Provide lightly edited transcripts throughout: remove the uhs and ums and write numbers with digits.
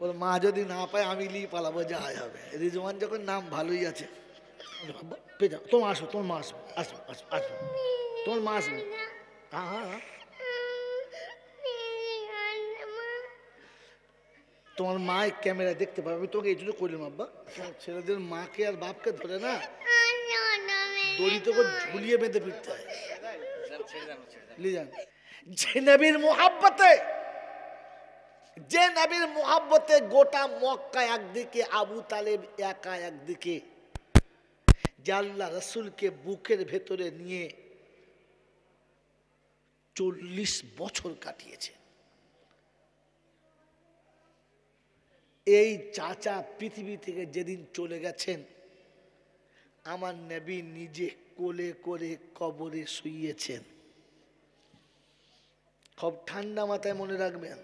ওর মা যদি না পায় আমি নিয়ে পালাবো, যাই হবে। রিজওয়ান যখন নাম ভালোই আছে, তোমার আসো, তোমার মা আসবে, আসবে আসবে আসবে, তোমার মা আসবে। হ্যাঁ হ্যাঁ হ্যাঁ, তোমার মা ক্যামেরা দেখতে পাবে। আমি তোকে এই জন্য করলাম আব্বা, ছেলেদের মাকে আর বাপকে ধরে না দড়ি তোকে ঝুলিয়ে বেঁধে ফিরতে হয়। যে নবীর মোহাব্বতে, যে নবীর মোহাব্বতে গোটা মক্কা একদিকে, আবু তালেব একা একদিকে, যে আল্লাহ রসুলকে বুকের ভেতরে নিয়ে 40 বছর কাটিয়েছে। এই চাচা পৃথিবী থেকে যেদিন চলে গেছেন, আমার নবী নিজে কোলে করে কবরে শুইয়েছেন। খুব ঠান্ডা মাথায় মনে রাখবেন,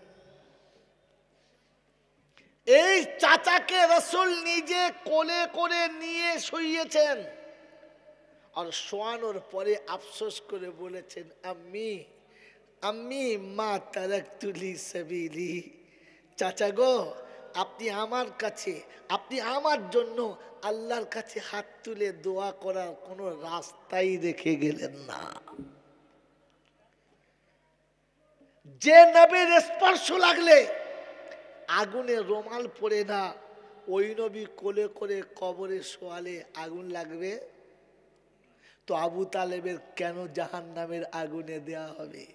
এই চাচাকে রসুল নিজে কোলে করে নিয়ে শুইয়েছেন। আর শোয়ানোর পরে আফসোস করে বলেছেন, আম্মি আম্মি মা তারাকতুলি সাবিলি, চাচা গো আপনি আমার কাছে, আপনি আমার জন্য আল্লাহর কাছে হাত তুলে দোয়া করার কোনো রাস্তাই রেখে গেলেন না। যে নবীর স্পর্শ লাগলে আগুনে রোমাল পড়ে না, ওই নবী কোলে করে কবরে শোয়ালে আগুন লাগবে? তো আবু তালেবের কেন জাহান্নামের আগুনে দেয়া হবে?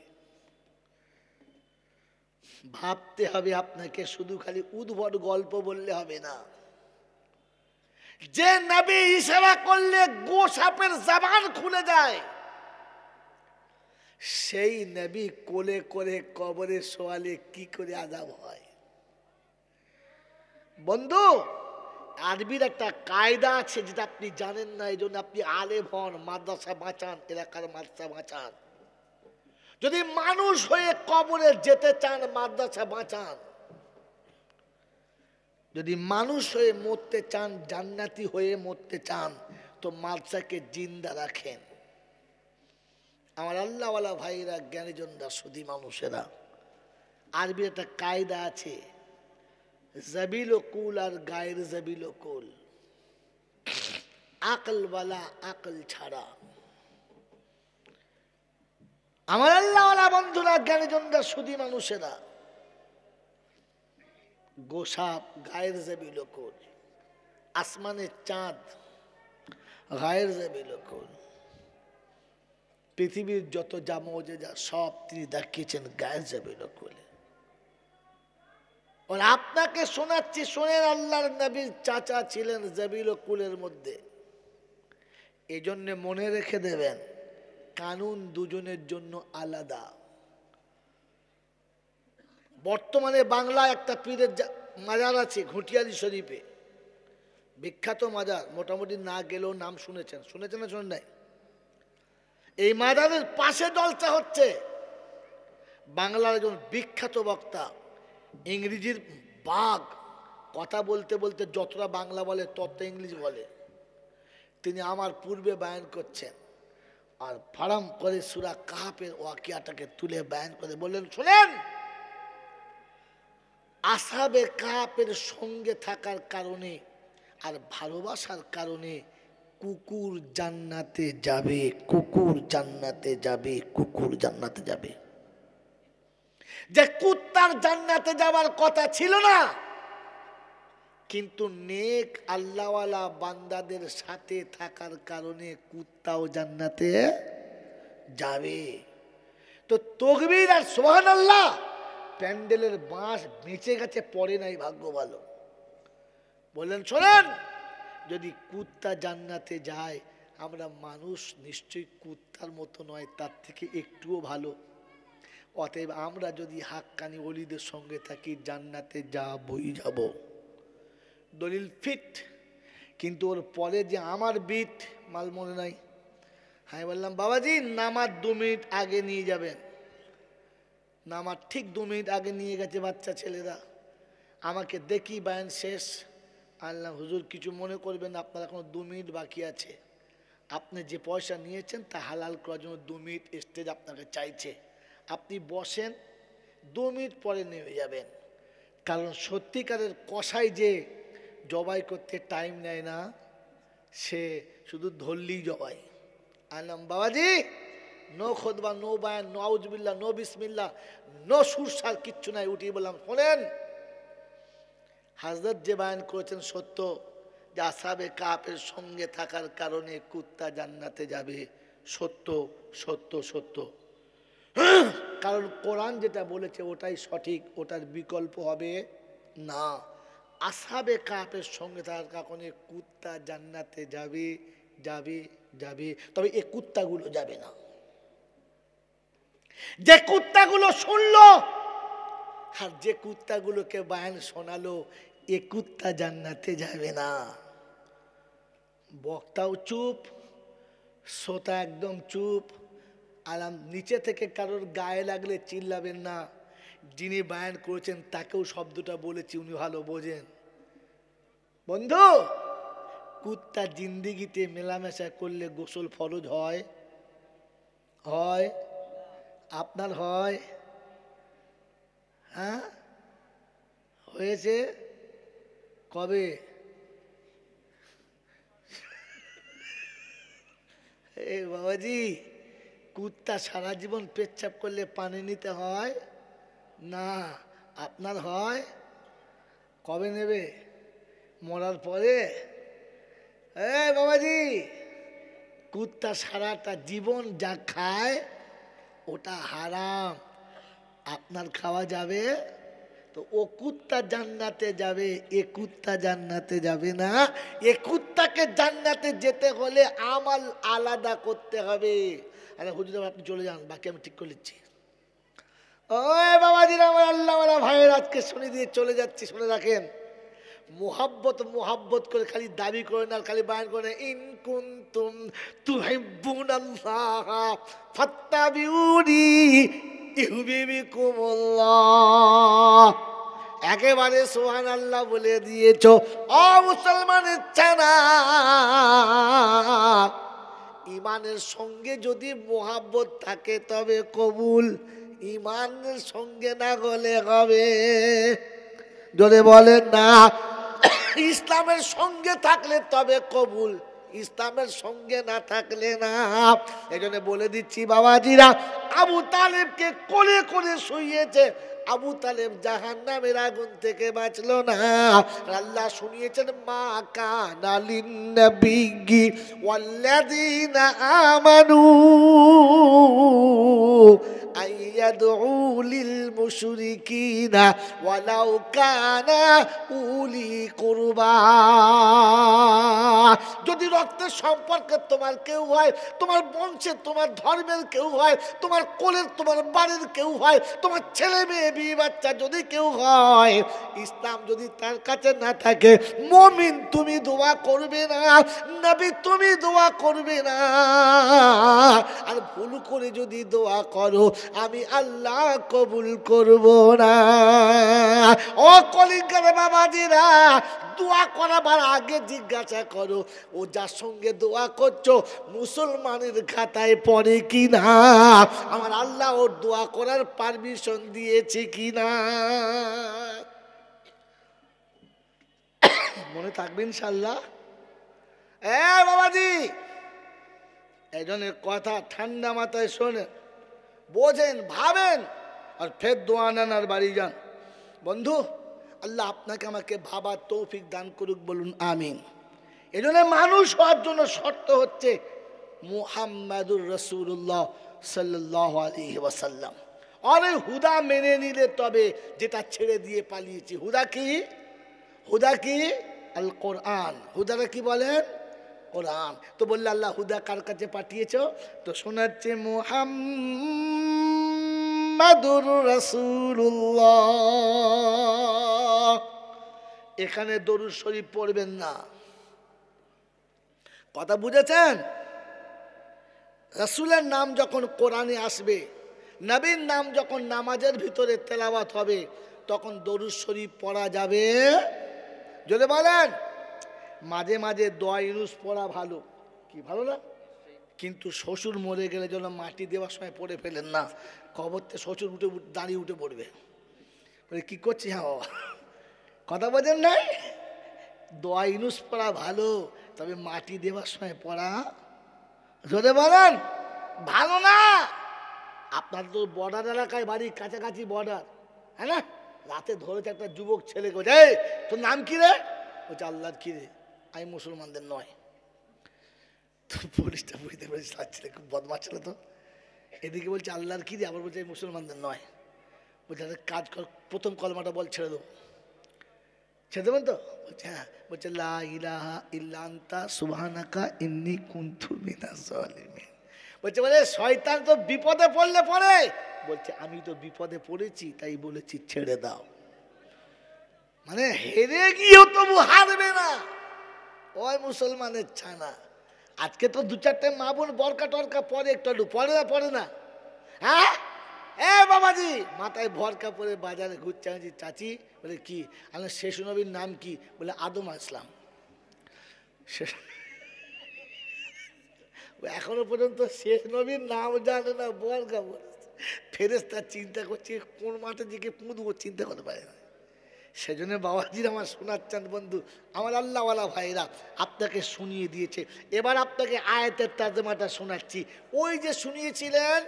ভাবতে হবে আপনাকে, শুধু খালি উদ্ভট গল্প বললে হবে না। যে নবী ইশারা করলে গোসাপের জবান খুলে যায়, সেই নবী কোলে করে কবরে শোয়ালে কি করে আযাব হয়? বন্ধু, আরবির একটা কায়দা আছে যেটা আপনি জানেন না, এই জন্য আপনি আলেম হন, মাদ্রাসা বাঁচান, এলাকার মাদ্রাসা বাঁচান। যদি মানুষ হয়ে কবরে যেতে চান, মাদ্রাসা বাঁচান। যদি মানুষ হয়ে মরতে চান, জান্নাতি হয়ে মরতে চান, তো মাদ্রাসাকে জিন্দা রাখেন। আমার আল্লাহওয়ালা ভাইরা, জ্ঞানীজনরা, সুধী মানুষেরা, আরবির একটা কায়দা আছে, জাবিল কুল আর গায়ের জাবিল কুল, আকলওয়ালা আকল ছাড়া। আমার আল্লাহওয়ালা বন্ধুরা, জ্ঞানীজনরা, সুধী মানুষেরা, গোসাপ গায়ের জাবিল কুল, আসমানের চাঁদ গায়ের জাবিল কুল, পৃথিবীর যত যা সব তিনি দেখিয়েছেন গায়ের জাবিল কুলে। আর আপনাকে শোনাচ্ছি, শোনেন, আল্লাহর নবীর চাচা ছিলেন জাবিল কুলের মধ্যে। এই জন্য মনে রেখে দেবেন, কানুন দুজনের জন্য আলাদা। বর্তমানে বাংলায় একটা পীরের মাজার আছে ঘুটিয়ালি শরীফে, বিখ্যাত মাজার, মোটামুটি না গেলেও নাম শুনেছেন, শুনেছেন না শোনেন নাই? এই মাজারের পাশে জলসা হচ্ছে। বাংলার একজন বিখ্যাত বক্তা, ইংরেজির বাঘ, কথা বলতে বলতে যতটা বাংলা বলে ততটা ইংলিশ বলে, তিনি আমার পূর্বে বায়ান করছেন। আর ফারাম করে সূরা কাহাফের ওয়াকিয়াটাকে তুলে বায়ান করে বললেন, শুনেন, আসহাবে কাহাফের সঙ্গে থাকার কারণে আর ভালোবাসার কারণে কুকুর জান্নাতে যাবে, কুকুর জান্নাতে যাবে, কুকুর জান্নাতে যাবে। যে কুত্তার জান্নাতে যাওয়ার কথা ছিল না, কিন্তু নেক আল্লাহওয়ালা বান্দাদের সাথে থাকার কারণে কুত্তাও জান্নাতে যাবে। তো তাকবীর আর সুবহানাল্লাহ, প্যান্ডেলের বাঁশ বেঁচে গেছে, পড়ে নাই, ভাগ্য ভালো। বললেন, শোনেন, যদি কুত্তা জান্নাতে যায়, আমরা মানুষ নিশ্চয়ই কুত্তার মতো নয়, তার থেকে একটুও ভালো। অতএব আমরা যদি হাক্কানি ওলিদের সঙ্গে থাকি, জান্নাতে যাবই যাব। দলিল ফিট। কিন্তু ওর পরে যে আমার বিট মাল মনে নাই। হ্যাঁ বললাম, বাবাজি নামার 2 মিনিট আগে নিয়ে যাবেন। নামার ঠিক 2 মিনিট আগে নিয়ে গেছে বাচ্চা ছেলেরা। আমাকে দেখি বায়ান শেষ। আল্লাহ, হুজুর কিছু মনে করবেন, আপনার এখনো 2 মিনিট বাকি আছে। আপনি যে পয়সা নিয়েছেন তা হালাল করার জন্য 2 মিনিট স্টেজ আপনাকে চাইছে। আপনি বসেন, 2 মিনিট পরে নেমে যাবেন। কারণ সত্যিকারের কসাই যে জবাই করতে টাইম নেয় না, সে শুধু ধরলেই জবাই। আনলাম বাবাজি, নো খোদবা, নো বায়ান, নো আউজবিল্লা, নো বিসমিল্লা, নো সুরসার, কিচ্ছু নাই। উঠিয়ে বললাম, শোনেন, হযরত যে বায়ান করেছেন সত্য, যে আসহাবে কাফের সঙ্গে থাকার কারণে কুত্তা জান্নাতে যাবে, সত্য সত্য সত্য। কারণ কোরআন যেটা বলেছে ওটাই সঠিক, ওটার বিকল্প হবে না। আসহাবে কাফের সঙ্গে থাকার কারণে কুত্তা জান্নাতে যাবে যাবে যাবে, তবে এই কুত্তাগুলো যাবে না। যে কুত্তাগুলো শুনলো আর যে কুত্তাগুলোকে বায়ান শোনালো, এ কুত্তা জান্নাতে যাবে না। বক্তাও চুপ, শ্রোতা একদম চুপ। আলাম নিচে থেকে কারোর গায়ে লাগলে চিল্লাবেন না। যিনি বায়ান করেছেন তাকেও শব্দটা বলেছি, উনি ভালো বোঝেন। বন্ধু, কুত্তা জিন্দিগিতে মেলামেশা করলে গোসল ফরজ হয়? হয়? আপনার হয়? হ্যাঁ, হয়েছে কবে? এ বাবাজি, কুত্তা সারা জীবন পেচ্ছাপ করলে পানি নিতে হয় না। আপনার হয়? কবে নেবে? মরার পরে? এ বাবাজি, কুত্তা সারাটা জীবন যা খায় ওটা হারাম, আপনার খাওয়া যাবে? তো ও কুত্তা জান্নাতে যাবে, এ কুত্তা জান্নাতে যাবে না। এ কুত্তাকে জান্নাতে যেতে হলে আমাল আলাদা করতে হবে। আরে হুজুর, আপনি চলে যান, বাকি আমি ঠিক করে নিচ্ছি। ওই বাবাজিরা, আমার আল্লাহওয়ালা ভাইয়ের, আজকে শুনে দিয়ে চলে যাচ্ছি, শুনে রাখেন। মোহাব্বত মোহাব্বত করে খালি দাবি করে না, খালি বায়ান করে না। ইন কুনতুম তুহিব্বুনাল্লাহ ফাত্তাবিউনি ইউহিব্বুকুমুল্লাহ। একেবারে সুবহানাল্লাহ বলে দিয়েছো। ও মুসলমানের ছানা, ইমানের সঙ্গে যদি মোহাব্বত থাকে তবে কবুল, ইমানের সঙ্গে না হলে হবে? যদি বলেন না, ইসলামের সঙ্গে থাকলে তবে কবুল, ইসলামের সঙ্গে না থাকলে না। এই জন্য বলে দিচ্ছি বাবাজিরা, আবু তালেবকে কোলে করে শুইয়েছে, আবু তালেব জাহান্নামের আগুন থেকে বাঁচলো না। আল্লাহ শুনিয়েছেন, মা কানা লিন্নাবিয়্যি ওয়াল্লাযীনা আমানু আইয়াদউ লিল মুশরিকিনা ওয়ালাউ কানা উলি কুরবা। যদি রক্তের সম্পর্কে তোমার কেউ হয়, তোমার বংশের, তোমার ধর্মের কেউ হয়, তোমার কোলের, তোমার বাড়ির কেউ হয়, তোমার ছেলে মেয়ে বিয়ে বাচ্চা যদি কেউ হয়, ইসলাম যদি তার কাছে না থাকে, মুমিন তুমি দোয়া করবে না, নবী তুমি দোয়া করবে না। আর ভুল করে যদি দোয়া করো, আমি আল্লাহ কবুল করব না। ও কলিকার বাবাজিরা, দোয়া করাবার আগে জিজ্ঞাসা করো, ও যার সঙ্গে দোয়া করছো মুসলমানের খাতায় পড়ে কি না, আমার আল্লাহ ওর দোয়া করার পারমিশন দিয়েছে কি না। মনে থাকবে ইনশাআল্লাহ। এ বাবাজি, এই জন্য কথা ঠান্ডা মাথায় শোনেন, বোঝেন, ভাবেন, আর ফের দোয়া নেন আর বাড়ি যান। বন্ধু, আল্লাহ আপনাকে আমাকে ভাবার তৌফিক দান করুক, বলুন আমিন। এই জন্য মানুষ হওয়ার জন্য শর্ত হচ্ছে মুহাম্মাদুর রাসূলুল্লাহ সাল্লাল্লাহু আলাইহি ওয়াসাল্লাম। আর এই হুদা মেনে নিলে তবে, যেটা ছেড়ে দিয়ে পালিয়েছি। হুদা কি? হুদা কি? আল কোরআন। হুদাটা কি বলেন? কোরআন। তো বললে আল্লাহ হুদা কার কাছে পাঠিয়েছ? তো শোনাচ্ছে মুহাম্মাদুর রাসূলুল্লাহ। এখানে দরুদ শরীফ পড়বেন না, কথা বুঝেছেন? রাসূলের নাম যখন কোরআনে আসবে, নবীর নাম যখন নামাজের ভিতরে তেলাওয়াত হবে, তখন দরুদ শরীফ পড়া যাবে। যদি বলেন মাঝে মাঝে দোয়া ইউনুস পড়া ভালো, কি ভালো না? কিন্তু শ্বশুর মরে গেলে যেন মাটি দেওয়ার সময় পড়ে ফেলেন না, কবরতে শ্বশুর উঠে দাঁড়িয়ে উঠে পড়বে, বলে কি করছি? হ্যাঁ বাবা, কথা বোঝেন নাই? দোয়া ইনুস পড়া ভালো, তবে মাটি দেওয়ার সময় পড়া জোরে বলেন ভালো না। আপনার তো বর্ডার এলাকায় বাড়ি, কাছাকাছি বর্ডার, হ্যাঁ না? রাতে ধরেছে একটা যুবক ছেলেকে, এই তোর নাম কি রে? বলছে আল্লাহর কি রে? আমি মুসলমানদের নয়। তো পুলিশটা বুঝতে পেরেছে তার ছেলে খুব বদমাশ ছিল, তো এদিকে বলছে আল্লাহর কি রে, আবার বলছে মুসলমানদের নয়। বলছে কাজ কর, প্রথম কলমাটা বল, ছেড়ে দেবো। ছেড়ে দেবেন তো? বলছে হ্যাঁ। বলছে লা ইলাহা ইল্লা আনতা সুবহানাকা ইন্নী কুনতু মিনাজ জালিমিন। বলছে বলে শয়তান তো বিপদে পড়লে পড়ে, বলছে আমি তো বিপদে পড়েছি তাই বলেছি ছেড়ে দাও। মানে হেরে গিয়েও তবু হারবে না, ওই মুসলমানের ছানা। আজকে তো দু চারটে মা বোন বরকা টরকা পরে, একটু পরে না, পরে না? হ্যাঁ এ বাবাজি, মাথায় ভরকা পরে বাজারে ঘুরছে। চাচি বলে কি? আমি শেষ নবীর নাম কি? বলে আদম আসলাম। এখনো পর্যন্ত শেষ নবীর নাম জানে না, বরকা পরে। ফেরেশতা চিন্তা করছে কোন মাঠে দিকে পুঁতবো, চিন্তা করতে পারে না। সেজন্য বাবাজির আমার শোনাচ্ছেন বন্ধু আমার, আল্লাহওয়ালা ভাইরা আপনাকে শুনিয়ে দিয়েছে। এবার আপনাকে আয়াতের তর্জমাটা শোনাচ্ছি। ওই যে শুনিয়েছিলেন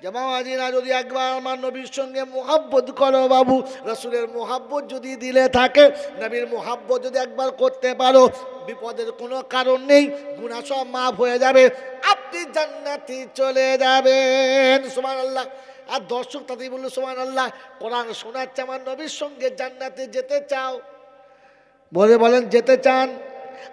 যে বাবাজিরা যদি একবার আমার নবীর সঙ্গে মোহাব্বত করো বাবু, রসুলের মোহাব্বত যদি দিলে থাকে, নবীর মোহাব্বত যদি একবার করতে পারো, বিপদের কোনো কারণ নেই, গুনাহ সব মাফ হয়ে যাবে, আপনি জান্নাতে চলে যাবেন। সুবহানাল্লাহ। আর দর্শক তাতেই বললো সুবহানাল্লাহ। কোরআন শোনাচ্ছে আমার নবীর সঙ্গে জান্নাতে যেতে চাও? বলেন যেতে চান?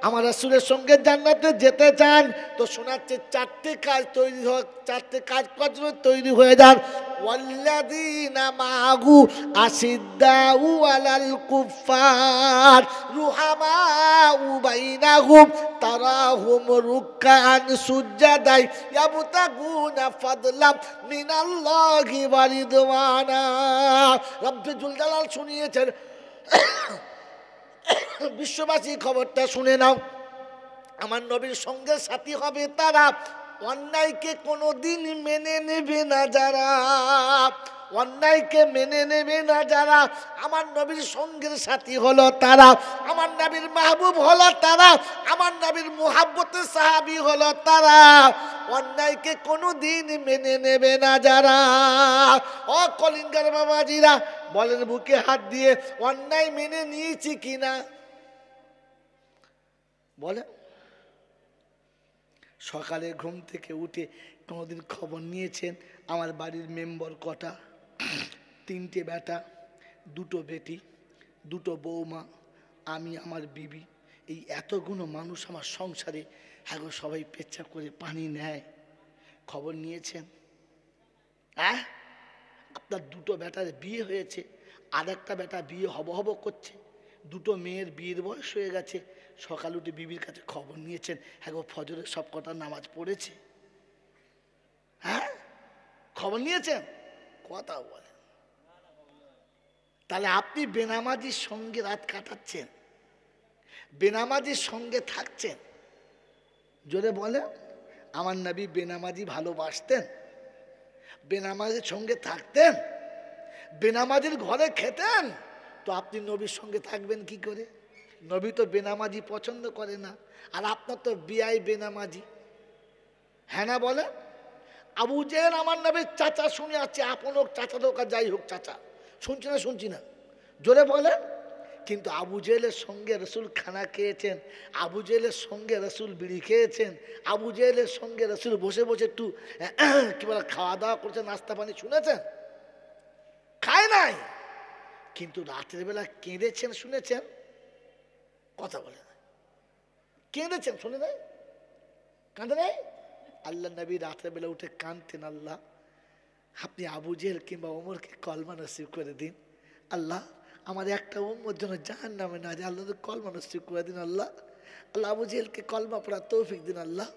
আমার রাসূলের সঙ্গে জান্নাতে যেতে চান? তো শোনাচ্ছে চারটে কাজ তৈরি হোক, চারটে কাজ করার জন্য তৈরি হয়ে যান। ওয়াল্লাযীনা মাআহু আশিদ্দাউ আলাল কুফফার রুহামাউ বাইনাহুম তারাহুম রুকআন সুজ্জাদাই ইয়াবতাগুনা ফাদলাম মিনাল্লাহি ওয়া রিদওয়ানা। রব্বুল জালাল শুনিয়েছেন, বিশ্ববাসী খবরটা শুনে নাও, আমার নবীর সঙ্গে সাথী হবে তারা, অন্যায়কে কোনোদিন মেনে নেবে না যারা, অন্যায়কে মেনে নেবে না যারা, আমার নবীর সঙ্গের সাথী হলো তারা, আমার নবীর মাহবুব হলো তারা, আমার নবীর মুহাব্বতের সাহাবী হলো তারা, অন্যায়কে কোনোদিন মেনে নেবে না যারা। ও কলিঙ্গার বাবাজিরা বলেন বুকে হাত দিয়ে, অন্যায় মেনে নিয়েছি কিনা বলে? সকালে ঘুম থেকে উঠে কোনোদিন খবর নিয়েছেন আমার বাড়ির মেম্বার কটা? 3টে বেটা, 2টো বেটি, 2টো বৌমা, আমি, আমার বিবি, এই এতগুলো মানুষ আমার সংসারে, হ্যাঁ গো, সবাই পেচ্ছাপ করে পানি নেয়। খবর নিয়েছেন? হ্যাঁ, আপনার 2টো বেটার বিয়ে হয়েছে, আর একটা বেটা বিয়ে হব করছে, 2টো মেয়ের বিয়ের বয়স হয়ে গেছে। সকাল উঠে বিবির কাছে খবর নিয়েছেন, হ্যাঁ গো ফজরের সব কটা নামাজ পড়েছে? হ্যাঁ, খবর নিয়েছেন? কথা বলেন। তাহলে আপনি বেনামাজির সঙ্গে রাত কাটাচ্ছেন, বেনামাজির সঙ্গে থাকছেন। জোরে বলেন। আমার নবী বেনামাজি ভালোবাসতেন, বেনামাজির সঙ্গে থাকতেন, বেনামাজির ঘরে খেতেন, তো আপনি নবীর সঙ্গে থাকবেন কি করে? নবী তো বেনামাজি পছন্দ করে না, আর আপনার তো বিয়াই বেনামাজি, হ্যাঁ না বলে? আবু জেহেল আমার নবীর চাচা, শুনে আছে, আপন হোক চাচা হোক আর যাই হোক চাচা, শুনছি না জোরে বলেন। কিন্তু আবু জেহেলের সঙ্গে রসুল খানা খেয়েছেন, আবু জেহেলের সঙ্গে রসুল বিড়ি খেয়েছেন, আবু জেহেলের সঙ্গে রসুল বসে বসে একটু কি বলে খাওয়া দাওয়া করছেন, নাস্তা পানি শুনেছেন? খায় নাই, কিন্তু রাতের বেলা কেঁদেছেন শুনেছেন? কথা বলে না, কেঁদেছেন শুনে নাই? কাঁদে নাই? আল্লাহ নবী রাতের বেলা উঠে কাঁদতেন, আল্লাহ আপনি আবু জেহেল কিংবা ওমরকে কলমা নসিব করে দিন, আল্লাহ আমার একটা উম্মত যেন জাহান্নামে না যায়, আল্লাহ কলমা নসিব করে দিন, আল্লাহ আল্লাহ আবু জেহেলকে কলমা পড়ার তৌফিক দিন, আল্লাহ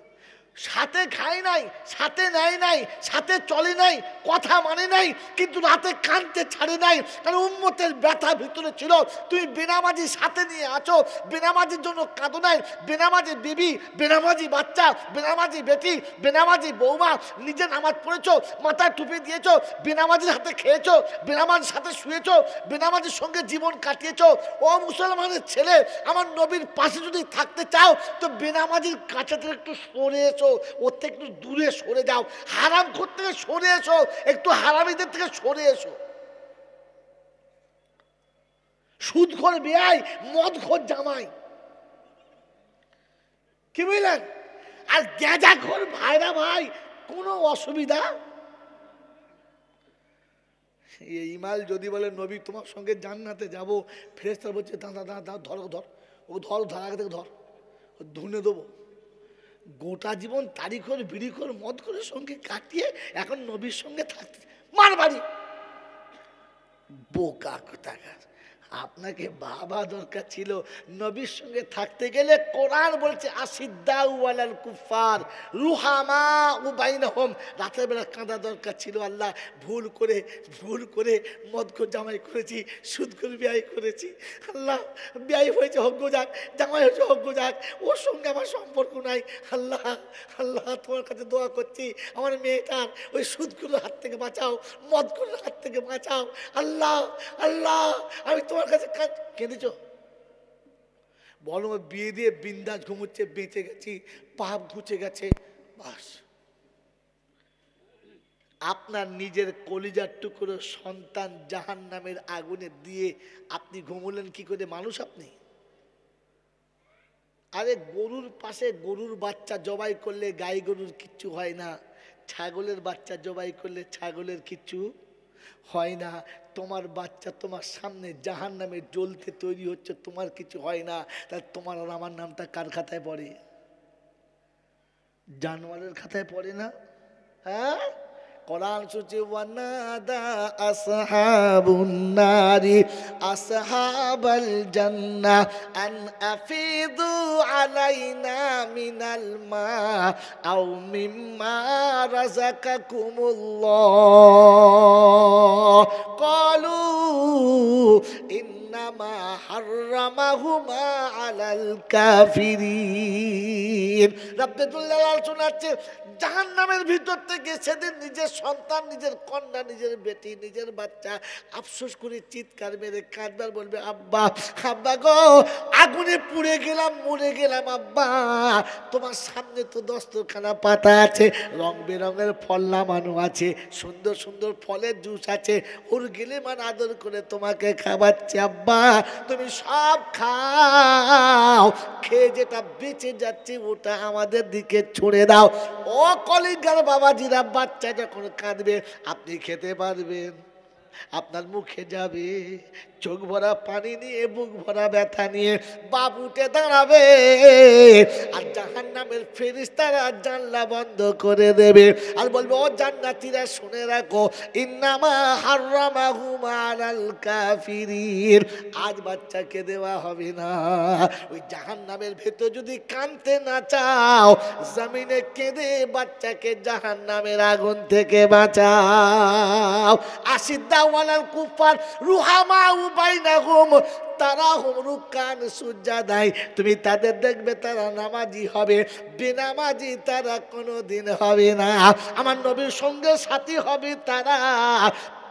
সাথে খায় নাই, সাথে নেয় নাই, সাথে চলে নাই, কথা মানে নাই, কিন্তু রাতে কাঁদতে ছাড়ে নাই, কারণ উম্মতের ব্যথা ভিতরে ছিল। তুমি বেনামাজি সাথে নিয়ে আছো, বেনামাজির জন্য কাঁদো নাই। বেনামাজি বিবি, বেনামাজি বাচ্চা, বেনামাজি বেটি, বেনামাজি বৌমা, নিজে নামাজ পড়েছো, মাথায় টুপি দিয়েছো, বেনামাজির হাতে খেয়েছো, বেনামাজির সাথে শুয়েছো, বেনামাজির সঙ্গে জীবন কাটিয়েছো। ও মুসলমানের ছেলে, আমার নবীর পাশে যদি থাকতে চাও তো বেনামাজির কাছে থেকে একটু সরে এসো, ওর থেকে একটু দূরে সরে যাও। হারাম করতে থেকে সরে এসো, একটু হারামিদের থেকে সরে এসো। সুদখোর বেয়াই, মদখোর জামাই, কি বুঝলেন? আর গেজাখোর ভাইরা ভাই, কোনো অসুবিধা। এই ইমাল যদি বলে নবী তোমার সঙ্গে জান্নাতে যাবো, ফেরেশতা বলছে দাদা দাদা ধর ধর, ও ধর ধর, আগে থেকে ধর, ধুনে দেবো। গোটা জীবন তারিখর বিড়িখোর মদ করে সঙ্গে কাটিয়ে এখন নবীর সঙ্গে থাকতে মার বাড়ি। বোকা কোথাকার, আপনাকে বাবা দরকার ছিল। নবীর সঙ্গে থাকতে গেলে কোরআন বলছে আসিদ্দাউ আলাল কুফার রুহামা বাইনাহুম, রাতের বেলা কাঁদা দরকার ছিল। আল্লাহ ভুল করে মদখোর জামাই করেছি, সুদখোর বিয়ে করেছি। আল্লাহ বিয়ে হয়েছে হজ্ঞ যাক, জামাই হয়েছে হজ্ঞ যাক, ওর সঙ্গে আমার সম্পর্ক নাই। আল্লাহ আল্লাহ তোমার কাছে দোয়া করছি, আমার মেয়েটার ওই সুদখোরের হাত থেকে বাঁচাও, মদখোরের হাত থেকে বাঁচাও। আল্লাহ আল্লাহ আমি তোমার কাছে কেঁদেছ। বলো বিয়ে দিয়ে বিন্দাস ঘুমোচ্ছে, বেঁচে গেছি, পাপ ঘুচে গেছে, বাস। আপনার নিজের কলিজার টুকরো সন্তান জাহান্নামের আগুনে দিয়ে আপনি ঘুমোলেন কি করে? মানুষ আপনি? আরে গরুর পাশে গরুর বাচ্চা জবাই করলে গাই গরুর কিচ্ছু হয় না, ছাগলের বাচ্চা জবাই করলে ছাগলের কিচ্ছু হয় না। তোমার বাচ্চা তোমার সামনে জাহান্নামে জ্বলতে তৈরি হচ্ছে, তোমার কিছু হয় না। তাহলে তোমার আর আমার নামটা কার খাতায় পড়ে? জানোয়ারের খাতায় পড়ে না? হ্যাঁ, কোরআন সূচি ওয়ানাদা আসহাবুন নারি আসহাবাল জান্নাহ আন আফিদু আলাইনা মিনাল মা আও মিম্মা রাযাকাকুমুল্লাহ ক্বালু ইন্নামা হাররামাহুমা আলাল কাফিরিন। রাব্বুল আলামিন শোনাচ্ছে জাহান্নামের ভিতর থেকে সেদিন নিজের সন্তান, নিজের কন্যা, নিজের বেটি, নিজের বাচ্চা আফসোস করে চিৎকার মেরে কাঁদবার বলবে আব্বা আব্বা গো, আগুনে পুড়ে গেলাম, মরে গেলাম আব্বা। তোমার সামনে তো দস্তরখানা পাতা আছে, রং বেরঙের ফল নামানো আছে, সুন্দর সুন্দর ফলের জুস আছে, ওর গেলে মান আদর করে তোমাকে খাওয়াচ্ছে আব্বা, তুমি সব খাও, খেয়ে যেটা বেঁচে যাচ্ছে ওটা আমাদের দিকে ছুঁড়ে দাও। ও কলিজার বাবাজিরা, বাচ্চা যখন কাঁদবে আপনি খেতে পারবেন, আপনার মুখে যাবে, চোখ ভরা পানি নিয়ে, বুক ভরা ব্যথা নিয়ে বাপ উঠে দাঁড়াবে, আর জাহান্নামের ফেরেশতারা জানলা বন্ধ করে দেবে আর বলবে ও জান্নাতীরা শুনে রাখো, ইন্নামা হাররামাহুমা আলাল কাফিরিন, আজ বাচ্চাকে দেওয়া হবে না। ওই জাহান্নামের ভেতর যদি কাঁদতে না চাও, জমিনে কেঁদে বাচ্চাকে জাহান্নামের আগুন থেকে বাঁচাও। আসিদ্দাউ আলাল কুফার রুহামাউ বাইনাহুম তারাহুম রুকান সুজাদাই, তুমি তাদের দেখবে তারা নামাজি হবে, বেনামাজি তারা কোনোদিন হবে না। আমার নবীর সঙ্গে সাথী হবে তারা,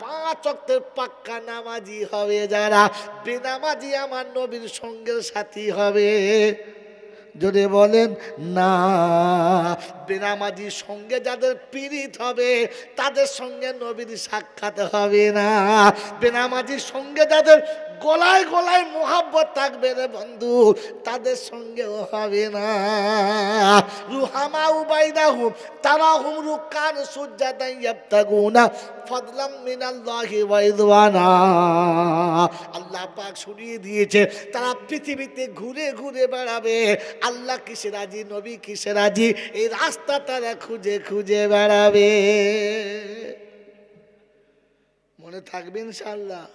5 ওয়াক্তের পাক্কা নামাজি হবে যারা, বেনামাজি আমার নবীর সঙ্গে সাথী হবে। যদি বলেন না, বেনামাজির সঙ্গে যাদের পীড়িত হবে তাদের সঙ্গে নবীর সাক্ষাৎ হবে না। বেনামাজির সঙ্গে যাদের গলায় গলায় মোহাব্বত থাকবে রে বন্ধু, তাদের সঙ্গেও হবে না। রুহামাউ বাইনাহুম তারাহুম রুকান সুজদান ইয়াবতাগুনা ফাদলাম মিনাল্লাহি ওয়া রিদওয়ানা। আল্লাহ পাক শুনিয়ে দিয়েছে তারা পৃথিবীতে ঘুরে ঘুরে বেড়াবে, আল্লাহ কিসে রাজি, নবী কিসে রাজি, এই রাস্তা তারা খুঁজে খুঁজে বেড়াবে। মনে থাকবে ইনশাআল্লাহ।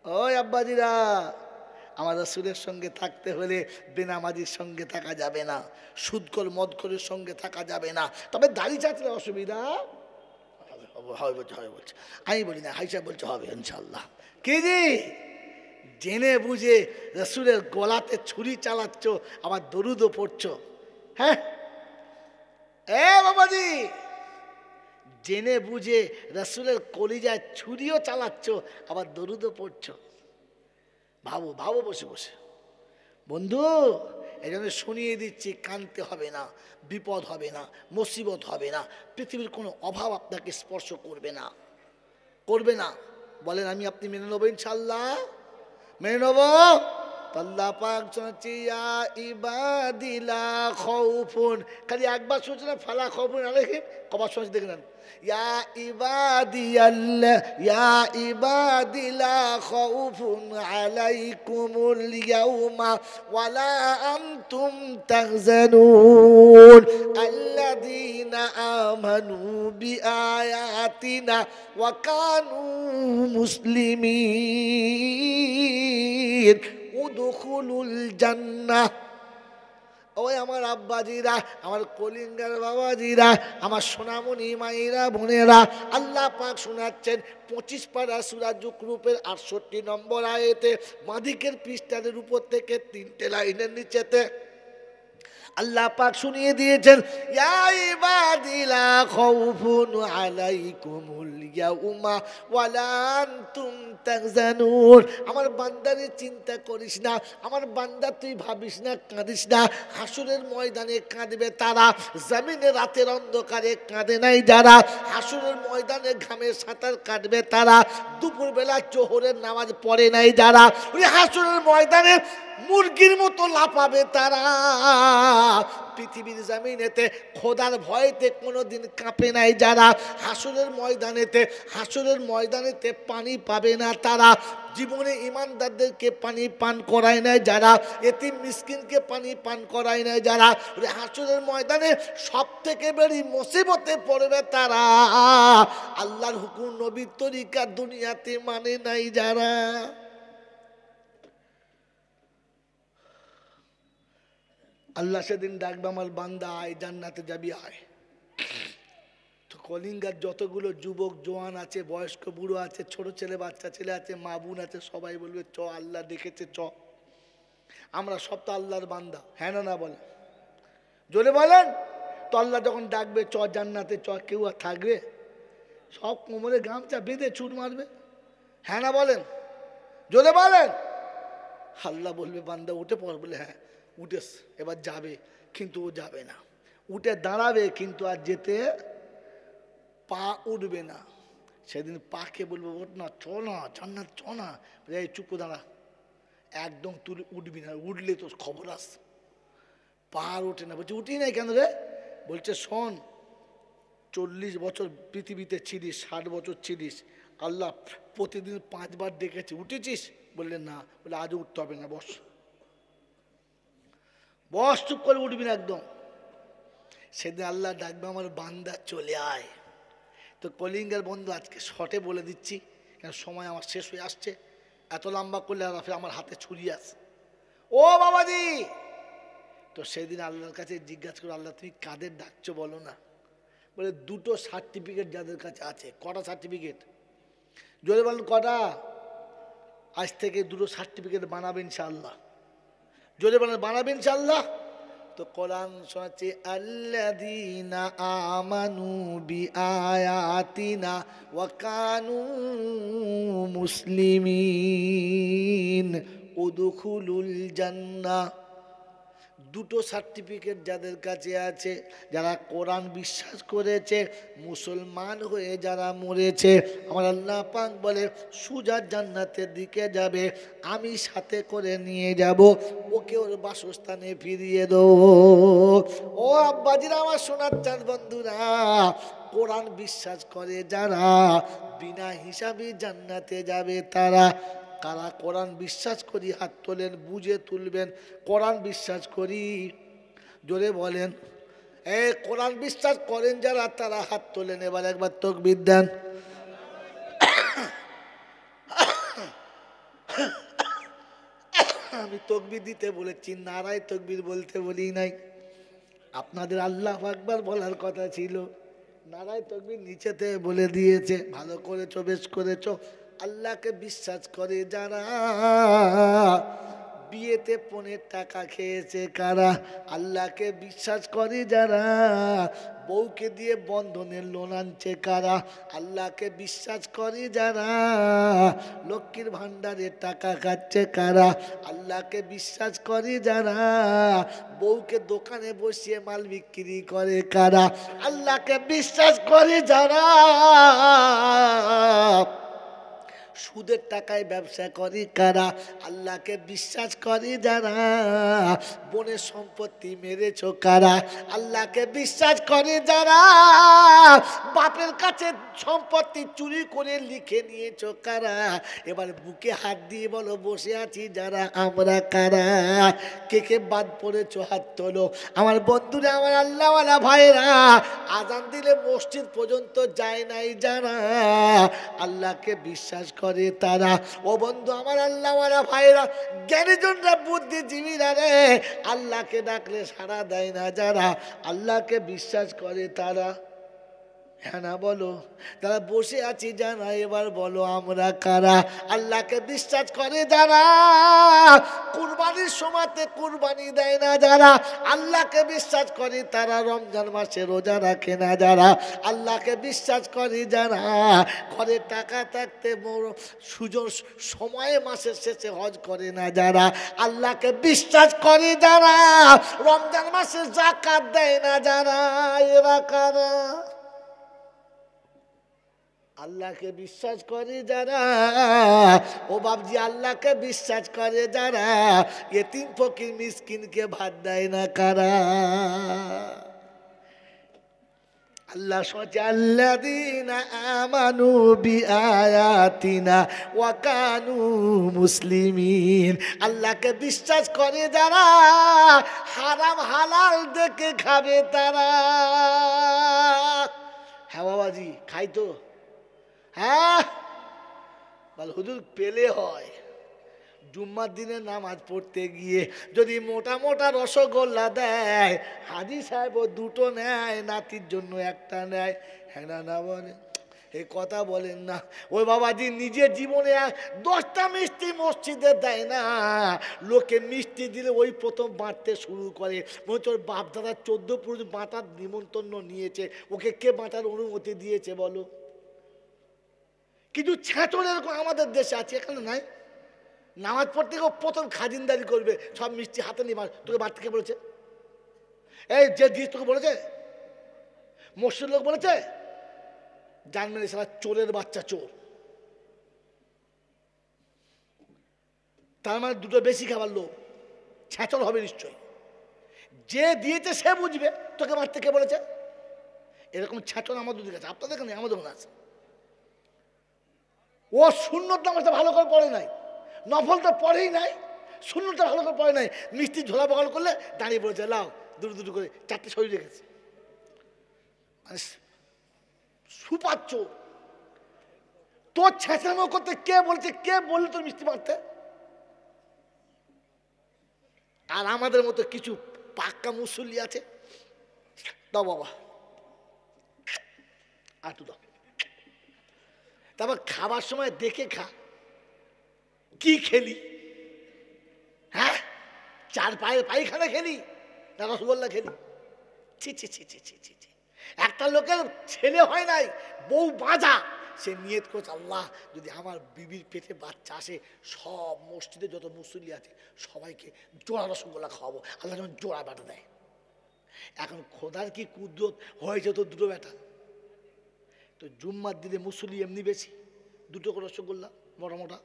ওই আব্বাজিরা, আমার রাসূলের সঙ্গে থাকতে হলে বেনামাজির সঙ্গে থাকা যাবে না, সুদখোর মদখোরের সঙ্গে থাকা যাবে না। তবে দাড়ি চাচলে অসুবিধা হবে বলছে, হবে বলছে। আমি বলি না, হাইসা বলছে হবে ইনশাল্লাহ। কি জি জেনে বুঝে রাসূলের গলাতে ছুরি চালাচ্ছ, আবার দরুদও পড়ছো। হ্যাঁ এ বাবাজি, জেনে বুঝে রাসূলের কলিজায় ছুরিও চালাচ্ছ, আবার দরুদও পড়ছো। ভাবো ভাবো বসে বসে। বন্ধু এই জন্য শুনিয়ে দিচ্ছি, কানতে হবে না, বিপদ হবে না, মুসিবত হবে না, পৃথিবীর কোনো অভাব আপনাকে স্পর্শ করবে না, করবে না। বলেন আমি আপনি মেনে নেবো ইনশাল্লাহ? মেনে নেবো? আল্লাহ পাক জানাচ্ছে ইয়া ইবাদিলা খাউফুন, খালি একবার শুনছে না ফালা খাউফুন আলাইহিম, কবার শুনছে দেখে নেন। ইয়া ইবাদিলা খাউফুন আলাইকুমুল ইয়াউমা ওয়ালা আনতুম তাহজানুন আল্লাযীনা আমানু বিআয়াতিনা ওয়া কানু মুসলিমিন উদখুলুল জান্নাহ। ওই আমার আব্বাজিরা, আমার কলিঙ্গার বাবাজিরা, আমার সোনামণি মায়েরা বোনেরা, আল্লাহ পাক শোনাচ্ছেন 25 পারা সূরা যুকরুফের 68 নম্বর আয়াতে বাঁদিকের পৃষ্ঠার উপর থেকে 3টে লাইনের নিচেতে আল্লাহ পাক শুনিয়ে দিয়েছেন ইয়া ইবাদিলা খাউফুন আলাইকুমুল ইয়াউমা ওয়ালা আনতুম তাহজানুন। আমার বান্দারে চিন্তা করিস না, আমার বান্দা তুই ভাবিস না, কাঁদিস না। হাসরের ময়দানে কাঁদবে তারা, জমিনে রাতের অন্ধকারে কাঁদে নাই যারা। হাসরের ময়দানে ঘামে সাঁতার কাটবে তারা, দুপুরবেলা জোহরের নামাজ পড়ে নাই যারা। ওই হাসরের ময়দানে মুরগির মতো লাফাবে তারা। পৃথিবীর জমিনেতে খোদার ভয়েতে কোনোদিন কাঁপে নাই যারা। হাসরের ময়দানেতে পানি পাবে না তারা। জীবনে ইমানদারদেরকে পানি পান করায় নাই যারা, এতিম মিসকিনকে পানি পান করায় নাই যারা। হাসরের ময়দানে সব থেকে বেশি মুসিবতে পড়বে তারা, আল্লাহর হুকুম নবীর তরিকা দুনিয়াতে মানে নাই যারা। আল্লাহ সেদিন ডাকবে আমার বান্দা আয় জান্নাতে যাবি আয়। তো কলিঙ্গার যতগুলো যুবক জওয়ান আছে, বয়স্ক বুড়ো আছে, ছোট ছেলে বাচ্চা ছেলে আছে, মা বোন আছে, সবাই বলবে চ আল্লাহ ডেকেছে চ। আমরা সব তো আল্লাহর বান্দা, হ্যাঁ না না বলে জোরে বলেন তো। আল্লাহ যখন ডাকবে চ জান্নাতে চ, কেউ আর থাকবে? সব কোমরে গামছা বেঁধে ছুট মারবে, হ্যাঁ না বলেন জোরে বলেন। আল্লাহ বলবে বান্দা উঠে পড়, বলে হ্যাঁ উঠেস, এবার যাবে, কিন্তু ও যাবে না। উঠে দাঁড়াবে কিন্তু আর যেতে পা উঠবে না। সেদিন পাকে বলবো ওঠ না, চ না জান্নাত চ না। এই চুপ দাঁড়া, একদম তুই উঠবি না, উঠলে তো খবর আস। পা ওঠে না, বলছে উঠি নাই কেন রে? বলছে শোন, 40 বছর পৃথিবীতে ছিলিস, 60 বছর ছিলিস, আল্লাহ প্রতিদিন 5 বার ডেকেছে, উঠেছিস? বললেন না। বলে আজও উঠতে হবে না, বস বস, চুপ করে উঠবি না একদম। সেদিন আল্লাহ ডাকবে আমার বান্দা চলে আয়। তো কলিঙ্গার বন্ধু আজকে শর্টে বলে দিচ্ছি, কেন সময় আমার শেষ হয়ে আসছে। এত লম্বা করলে আর আমার হাতে ছুরি আছে। ও বাবাজি, তো সেদিন আল্লাহর কাছে জিজ্ঞাসা করো আল্লাহ তুমি কাদের ডাকছো বলো না। বলে 2টো সার্টিফিকেট যাদের কাছে আছে। কটা সার্টিফিকেট? জোরে বলেন কটা? আজ থেকে 2টো সার্টিফিকেট বানাবেন ইনশাআল্লাহ। জোরে বলেন বানাবেন ইনশাআল্লাহ। তো কোরআন শোনাচ্ছে আল্লাযীনা আমানু বিআয়াতিনা ওয়া কানু মুসলিমিন উদখুলুল জান্নাহ। 2টো সার্টিফিকেট যাদের কাছে আছে, যারা কোরআন বিশ্বাস করেছে, মুসলমান হয়ে যারা মরেছে, আমার আল্লাহ পাক বলে সুজা জান্নাতের দিকে যাবে, আমি সাথে করে নিয়ে যাব, ওকে ওর বাসস্থানে ফিরিয়ে দেবো। ও আব্বাজিরা আমার সোনার চাঁদ বন্ধুরা, কোরআন বিশ্বাস করে যারা বিনা হিসাবে জান্নাতে যাবে তারা। কারা কোরআন বিশ্বাস করি হাত তোলেন, বুঝে তুলবেন। কোরআন বিশ্বাস করি, জোরে বলেন। কোরআন বিশ্বাস করেন যারা তারা হাত তোলেন। এবার একবার তাকবীর দেন। আমি তকবির দিতে বলেছি, নারায় তকবির বলতে বলি নাই। আপনাদের আল্লাহু আকবার বলার কথা ছিল, নারায় তকবির নিচেতে বলে দিয়েছে। ভালো করেছো, বেশ করেছো। আল্লাহকে বিশ্বাস করে যারা বিয়েতে পনের টাকা খেয়েছে কারা? আল্লাহকে বিশ্বাস করে যারা বউকে দিয়ে বন্ধনের লোন আনছে কারা? আল্লাহকে বিশ্বাস করে যারা লক্ষ্মীর ভাণ্ডারের টাকা খাচ্ছে কারা? আল্লাহকে বিশ্বাস করে যারা বউকে দোকানে বসিয়ে মাল বিক্রি করে কারা? আল্লাহকে বিশ্বাস করে যারা সুদের টাকায় ব্যবসা করে কারা? আল্লাহকে বিশ্বাস করে যারা বনের সম্পত্তি মেরেছো কারা? আল্লাহকে বিশ্বাস করে যারা বাপের কাছে সম্পত্তি চুরি করে লিখে নিয়েছো কারা? এবার বুকে হাত দিয়ে বলো, বসে আছি যারা আমরা কারা? কে কে বাদ পড়েছো হাত তোলো। আমার বন্ধুরা, আমার আল্লাহওয়ালা ভাইরা, আজান দিলে মসজিদ পর্যন্ত যায় নাই যারা আল্লাহকে বিশ্বাস করে তারা। ও বন্ধু আমার আল্লাহওয়ালা ভাইরা, জ্ঞানীজনরা, বুদ্ধিজীবীরা রে, আল্লাহকে ডাকলে সাড়া দেয় না যারা আল্লাহকে বিশ্বাস করে তারা। হ্যাঁ না বলো? তারা বসে আছি জানা, এবার বলো আমরা কারা? আল্লাহকে বিশ্বাস করে যারা কুরবানির সময়তে কুরবানি দেয় না যারা আল্লাহকে বিশ্বাস করে তারা, রমজান মাসে রোজা রাখে না যারা আল্লাহকে বিশ্বাস করে যারা ঘরে টাকা থাকতে সুযোগ সময়ে মাসের শেষে হজ করে না যারা আল্লাহকে বিশ্বাস করে যারা রমজান মাসে যাকাত দেয় না যারা, এরা কারা? আল্লাহকে বিশ্বাস করে যারা, ও বাবজি আল্লাহকে বিশ্বাস করে যারা এতিম ফকির মিসকিনকে ভাত দেয় না কারা? আল্লাহ সোচে আল্লাযীনা আমানু বিআয়াতিনা ওয়া কানু মুসলিমিন। আল্লাহকে বিশ্বাস করে যারা হারাম হালাল দেখে খাবে তারা। হ্যাঁ বাবাজি, খাই তো। হ্যাঁ বল হুজুর, পেলে হয় জুম্মার দিনে নামাজ পড়তে গিয়ে যদি মোটা মোটা রসগোল্লা দেয়, হাজি সাহেব দুটো নেয়, নাতির জন্য একটা নেয়। হ্যাঁ না বলে, এই কথা বলেন না। ওই বাবাজি নিজের জীবনে 10টা মিষ্টি মসজিদে দেয় না, লোকে মিষ্টি দিলে ওই প্রথম বাঁটতে শুরু করে। বলছে ওর বাপ দাদা 14 পুরুষ বাঁটার নিমন্ত্রণ নিয়েছে, ওকে কে বাঁটার অনুমতি দিয়েছে বলো? কিন্তু ছেঁচড় এরকম আমাদের দেশে আছে, এখানে নাই। নামাজ পড়তে গিয়ে প্রথম খাজিনদারি করবে, সব মিষ্টি হাতে নিয়ে তোকে বাড়তে কে বলেছে? এই যে দিস তোকে বলেছে? মসজিদ লোক বলেছে? জানবেন সারা চোরের বাচ্চা, চোর। তার মানে দুটো বেশি খাবার লোক, ছেঁচড় হবে নিশ্চয়ই। যে দিয়েছে সে বুঝবে তোকে মারতে কে বলেছে। এরকম ছেঁচড় আমাদের দিকে আছে, আপনাদের এখানে আমাদের মনে আছে। ও সুন্নত নামাজটা ভালো করে পড়ে নাই, নফলটা পড়েই নাই, সুন্নতটা ভালো করে পড়ে নাই। মিষ্টি ঝোলা বগাল করলে দাঁড়িয়ে পড়েছে, লাও দুটো দুটো করে 4টে শরীর রেখেছে। মানে সুপাচ্ছ তোর ছেঁচানো করতে কে বলছে? কে বললে তোর মিষ্টি মারতে? আর আমাদের মতো কিছু পাক্কা মুসল্লি আছে, দাও বাবা আটু দাও। তারপর খাবার সময় দেখে খা, কি খেলি? হ্যাঁ, 4 পায়ের পায়খানা খেলি না রসগোল্লা খেলি? ছি ছি ছি ছি ছি ছি ছি। একটা লোকের ছেলে হয় নাই, বউ বাঁধা, সে নিয়ত করছে আল্লাহ যদি আমার বিবির পেটে বাচ্চা আসে, সব মসজিদে যত মুসল্লি আছে সবাইকে জোড়া রসগোল্লা খাওয়াবো, আল্লাহ যেমন জোড়া বেটা দেয়। এখন খোদার কি কুদরত হয়েছে তো দুটো বেটা। তো জুম্মার দিনে মুসল্লি এমনি বেশি, দুটো করে রসগোল্লা মোটা মোটা,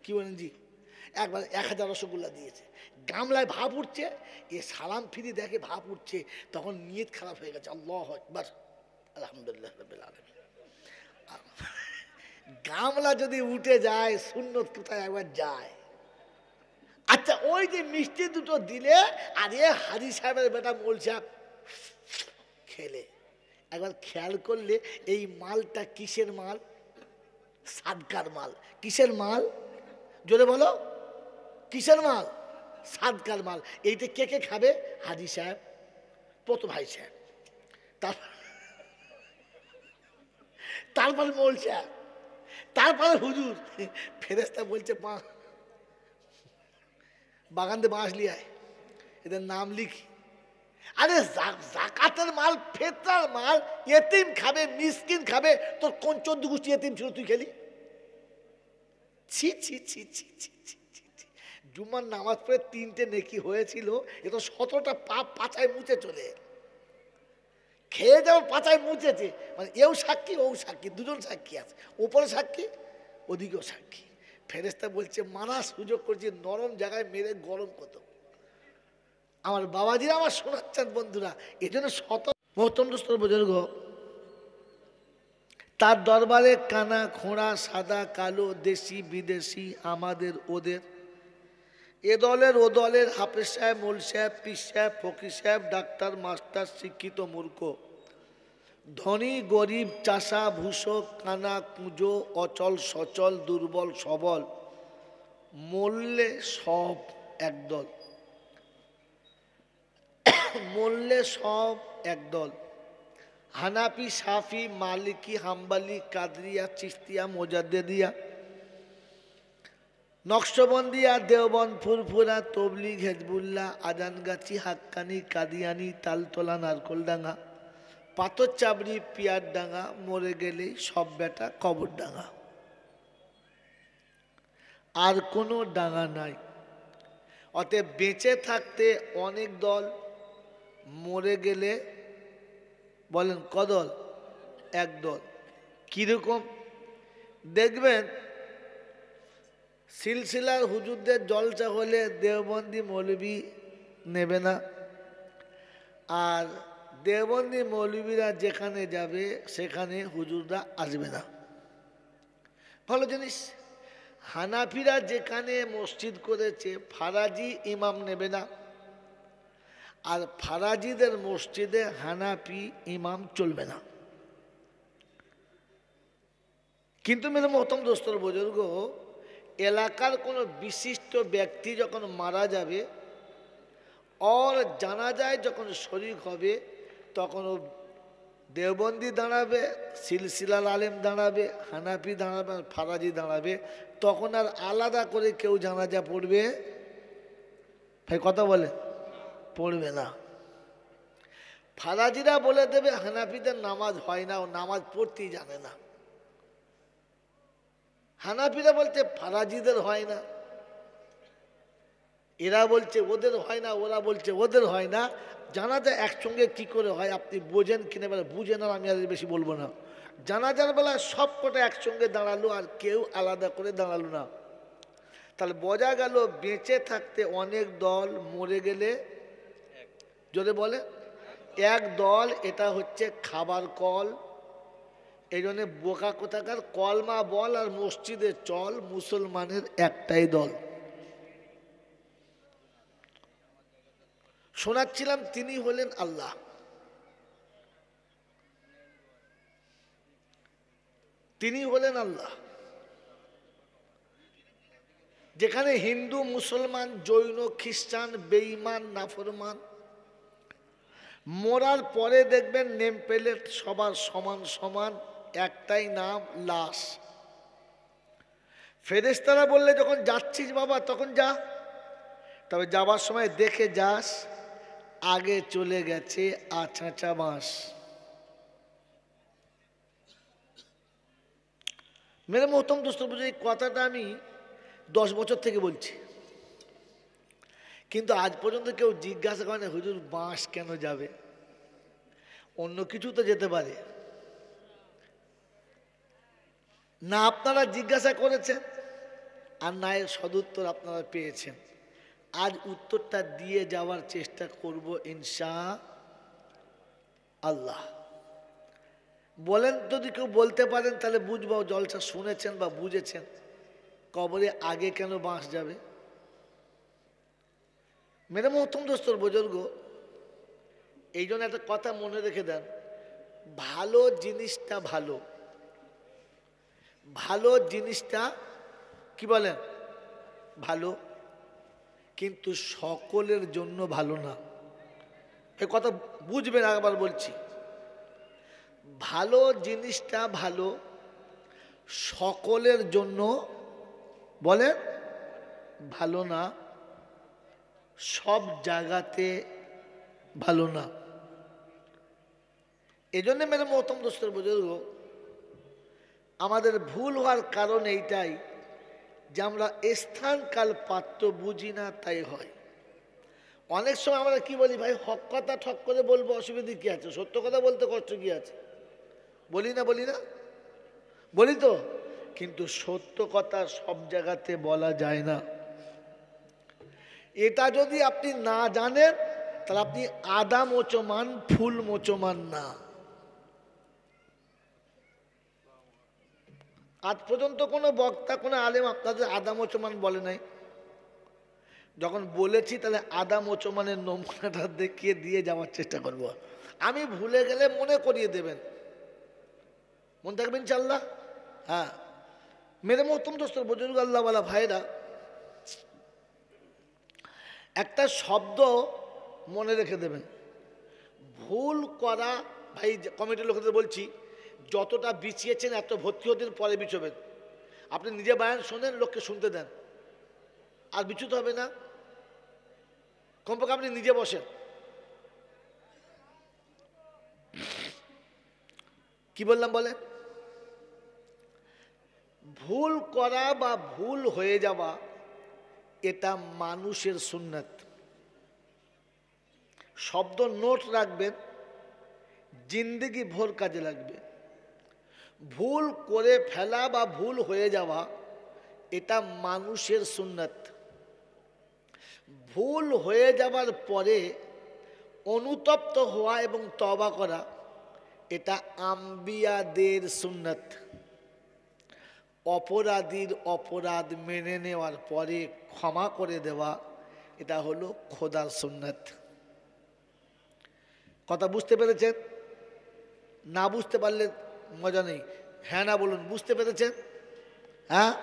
কি বলেন জি? একবার 1000 রসগোল্লা দিয়েছে, গামলায় ভাপ উঠছে, এ সালাম ফিরে দেখে ভাপ উঠছে, তখন নিয়ত খারাপ হয়ে গেছে, আল্লাহু আকবার আলহামদুলিল্লাহ রাব্বিল আলামিন। গামলা যদি উঠে যায়, সুন্নত কোথায় একবার যায়। আচ্ছা ওই যে মিষ্টি দুটো দিলে, আর এ হাজি সাহেবের বেটা মোল সাহেব খেলে, একবার খেয়াল করলে এই মালটা কিসের মাল? সাদকার মাল। কিসের মাল? জোরে বলো। কিসের মাল? সাদকার মাল। এইটা কে কে খাবে? হাজি সাহেব, পত ভাই সাহেব, তারপরে মোল সাহেব, তারপরে হুজুর। ফেরেশতা বলছে বাগান দিয়ে বাঁশ লিয়ায়, এদের নাম লিখি। আরে জাকাতের মাল, ফেতরার মাল, এতিম খাবে, মিসকিন খাবে। তোর কোন 14 গোষ্ঠী এতিম ছিল তুই খেলি? ছি ছি ছি ছি ছি ছি ছি ছি। জুম্মার নামাজ পড়ে 3টে নেকি হয়েছিল, এ তো 17টা পাপ পাছায় মুছে চলে। খেয়ে যাওয়ার পাছায় মুছেছে, মানে এও সাক্ষী ও সাক্ষী, দুজন সাক্ষী আছে, ওপরে সাক্ষী ওদিকেও সাক্ষী। ফেরেশতা বলছে মারার সুযোগ করছে, নরম জায়গায় মেরে গরম কত। আমার বাবাজিরা আমার শোনাচ্ছেন বন্ধুরা, এই জন্য মহতম দোস্তর বুজুর্গ, তার দরবারে কানা খোঁড়া, সাদা কালো, দেশি বিদেশি, আমাদের ওদের, এ দলের ও দলের, হাফেজ সাহেব, মোল সাহেব, পীর সাহেব, ফকির সাহেব, ডাক্তার, মাস্টার, শিক্ষিত মূর্খ, ধনী গরিব, চাষা ভূষক, কানা কুঁজো, অচল সচল, দুর্বল সবল, মরলে সব একদল, মরলে সব একদল। হানাফি, সাফি, মালিকি, হাম্বালি, কাদরিয়া, চিস্তিয়া, মোজাদ্দেদিয়া, নকশবন্দিয়া, দেওবন্দ, ফুরফুরা, তবলিগ, হেজবুল্লাহ, আজানগাছি, হাক্কানি, কাদিয়ানি, তালতলা, নারকোলডাঙ্গা, পাথর চাবড়ি, পিয়ার ডাঙ্গা, মরে গেলেই সব বেটা কবর ডাঙ্গা, আর কোনো ডাঙ্গা নাই। অতএব বেঁচে থাকতে অনেক দল, মরে গেলে বলেন কদল? একদল। কিরকম দেখবেন, সিলসিলার হুজুরদের জলসা হলে দেওবন্দি মৌলবি নেবে না, আর দেওবন্দি মৌলবীরা যেখানে যাবে সেখানে হুজুররা আসবে না। ভালো জিনিস। হানাফিরা যেখানে মসজিদ করেছে ফারাজি ইমাম নেবে না, আর ফারাজিদের মসজিদে হানাফি ইমাম চলবে না। কিন্তু মেরে মহতম দোস্তর বুজুর্গ, এলাকার কোনো বিশিষ্ট ব্যক্তি যখন মারা যাবে, ওর জানাজায় যখন শরীক হবে, তখন ও দেওবন্দি দাঁড়াবে, সিলসিলার আলেম দাঁড়াবে, হানাফি দাঁড়াবে, ফারাজি দাঁড়াবে। তখন আর আলাদা করে কেউ জানাজা পড়বে? ভাই কথা বলে পড়বে না। ফারাজিরা বলে দেবে হানাফিদের নামাজ হয় না, ও নামাজ পড়তেই জানে না। হানাফিরা বলছে ফারাজিদের হয় না, এরা বলছে ওদের হয় না, ওরা বলছে ওদের হয় না। জানাজা একসঙ্গে কি করে হয় আপনি বোঝেন কিনে? বেলা বুঝে না, আমি আর বেশি বলবো না। জানাজার বেলা সব কটা একসঙ্গে দাঁড়ালো, আর কেউ আলাদা করে দাঁড়ালো না। তাহলে বোঝা গেল বেঁচে থাকতে অনেক দল, মরে গেলে যদি বলে এক দল। এটা হচ্ছে খাবার কল। এই জন্য বোকা কোথাকার, কলমা বল আর মসজিদে চল, মুসলমানের একটাই দল। শোনাচ্ছিলাম তিনি হলেন আল্লাহ। তিনি হলেন আল্লাহ। যেখানে হিন্দু, মুসলমান, জৈন, খ্রিস্টান, বেঈমান, নাফরমান, মরার পরে দেখবেন নেম প্লেট সবার সমান সমান, একটাই নাম, লাশ। ফেরেশতারা বললে যখন যাচ্ছিস বাবা তখন যা, তবে যাবার সময় দেখে যাস আগে চলে গেছে আছাঁচা বাঁশ। মেরে মহতম দোস্ত বুঝে, এই কথাটা আমি 10 বছর থেকে বলছি, কিন্তু আজ পর্যন্ত কেউ জিজ্ঞাসা করে না হুজুর বাঁশ কেন যাবে, অন্য কিছু তো যেতে পারে না। আপনারা জিজ্ঞাসা করেছেন আর না এর সদুত্তর আপনারা পেয়েছেন। আজ উত্তরটা দিয়ে যাওয়ার চেষ্টা করব ইনশাআল্লাহ। বলেন, যদি কেউ বলতে পারেন তাহলে বুঝবো জলসা শুনেছেন বা বুঝেছেন। কবরে আগে কেন বাঁশ যাবে? মেরে মহতম দোস্তর বুজুর্গ, এই জন্য একটা কথা মনে রেখে দেন, ভালো জিনিসটা ভালো, ভালো জিনিসটা কি বলেন ভালো। কিন্তু সকলের জন্য ভালো না। এ কথা বুঝবেন, একবার বলছি, ভালো জিনিসটা ভালো, সকলের জন্য বলেন ভালো না, সব জায়গাতে ভালো না। এই জন্য মেরে মহতম দোস্তের বুজুর্গ, আমাদের ভুল হওয়ার কারণ এইটাই যে আমরা স্থান কাল পাত্র বুঝি না, তাই হয়। অনেক সময় আমরা কি বলি, ভাই হক কথা ঠক করে বলবো, অসুবিধা কি আছে, সত্য কথা বলতে কষ্ট কি আছে, বলি না বলি তো, কিন্তু সত্য কথা সব জায়গাতে বলা যায় না। এটা যদি আপনি না জানেন তাহলে আপনি আদা মোচমান, ফুল মোচমান না। আজ পর্যন্ত কোনো বক্তা, কোনো আলেম আপনাদের আদা মোচমান বলে নাই। যখন বলেছি তাহলে আদা মোচমানের নমুনাটা দেখিয়ে দিয়ে যাওয়ার চেষ্টা করব। আমি ভুলে গেলে মনে করিয়ে দেবেন, মনে থাকবেন ইনশাআল্লাহ। হ্যাঁ, মেরে মোহতম দোস্তর বুজুর্গ আল্লাহওয়ালা ভাইরা, একটা শব্দ মনে রেখে দেবেন, ভুল করা। ভাই কমিটির লোকেদের বলছি, যতটা বিছিয়েছেন এত ভর্তি হতে পরে বিছবেন। আপনি নিজে বায়ান শোনেন, লোককে শুনতে দেন, আর বিচ্যুত হবে না। কমপক্ষে আপনি নিজে বসেন। কি বললাম বলেন? ভুল করা বা ভুল হয়ে যাওয়া এটা মানুষের সুন্নাত। শব্দ নোট রাখবেন, জিন্দেগি ভোর কাজে লাগবে। ভুল করে ফেলা বা ভুল হয়ে যাওয়া এটা মানুষের সুন্নাত। ভুল হয়ে যাবার পরে অনুতপ্ত হওয়া এবং তওবা করা এটা আম্বিয়াদের সুন্নাত। অপরাধীর অপরাধ মেনে নেওয়ার পরে ক্ষমা করে দেওয়া এটা হলো খোদার সুন্নাত। কথা বুঝতে পেরেছেন? না বুঝতে পারলে মজা নেই, হ্যাঁ না বলুন। বুঝতে পেরেছেন? হ্যাঁ,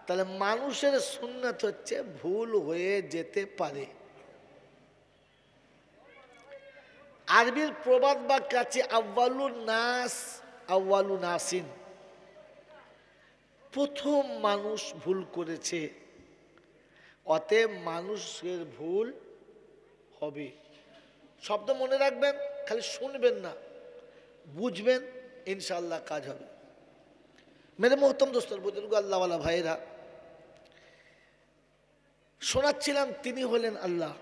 তাহলে মানুষের সুন্নাত হচ্ছে ভুল হয়ে যেতে পারে। আরবির প্রবাদ বাক্য আছে আউয়ালুন নাস আউয়ালু নাসিন, প্রথম মানুষ ভুল করেছে, অতএব মানুষের ভুল হবে। শব্দ মনে রাখবেন, খালি শুনবেন না, বুঝবেন, ইনশাআল্লাহ কাজ হবে। মেরে মোহতম দোস্তর বুজুর্গ আল্লাহওয়ালা ভাইরা, শোনাচ্ছিলাম তিনি হলেন আল্লাহ।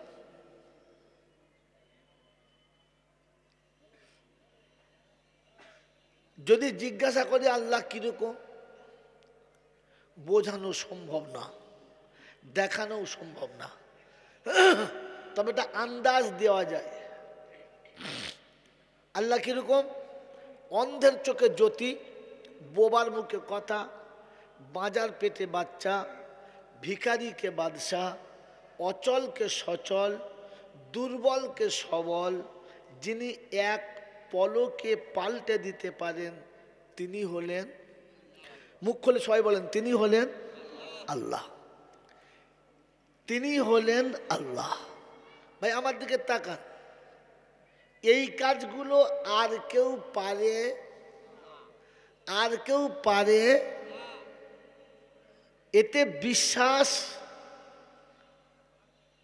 যদি জিজ্ঞাসা করি আল্লাহ কিরকম, বোঝানো সম্ভব না, দেখানো সম্ভব না, তবে এটা আন্দাজ দেওয়া যায়। আল্লাহ কিরকম? অন্ধের চোখে জ্যোতি, বোবার মুখে কথা, বাজার পেটে বাচ্চা, ভিখারিকে বাদশাহ, অচলকে সচল, দুর্বলকে সবল, যিনি এক পলকে পাল্টে দিতে পারেন তিনি হলেন, মুখ খুলে সবাই বলেন, তিনি হলেন আল্লাহ। তিনি হলেন আল্লাহ। ভাই আমার দিকে তাকান, এই কাজগুলো আর কেউ পারে? আর কেউ পারে? এতে বিশ্বাস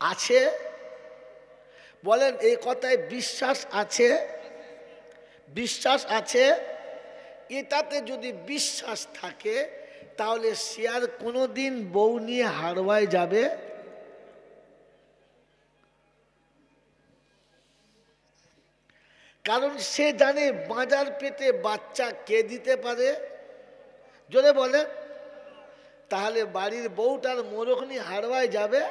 আছে? বলেন এই কথায় বিশ্বাস আছে? বিশ্বাস আছে? এটাতে যদি বিশ্বাস থাকে তাহলে সে আর কোনোদিন বউ নিয়ে হারওয়ায় যাবে? কারণ সে জানে বাজার পেটে বাচ্চা কে দিতে পারে। জোরে বলে, তাহলে বাড়ির বউটার মোরখনি হারওয়ায় যাবে?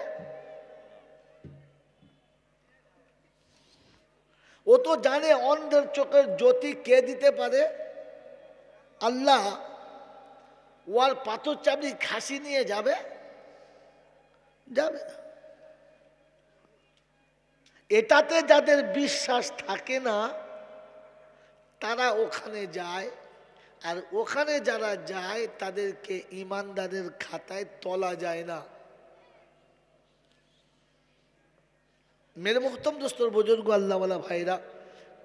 ও তো জানে অন্ধের চোখের জ্যোতি কে দিতে পারে, আল্লাহ। ওর পাথর চাবড়ি খাসি নিয়ে যাবে? যাবে না। এটাতে যাদের বিশ্বাস থাকে না তারা ওখানে যায়, আর ওখানে যারা যায় তাদেরকে ইমানদারের খাতায় তোলা যায় না। মেরে মোহতম দোস্তর বুজুর্গ আল্লাহওয়ালা ভাইরা,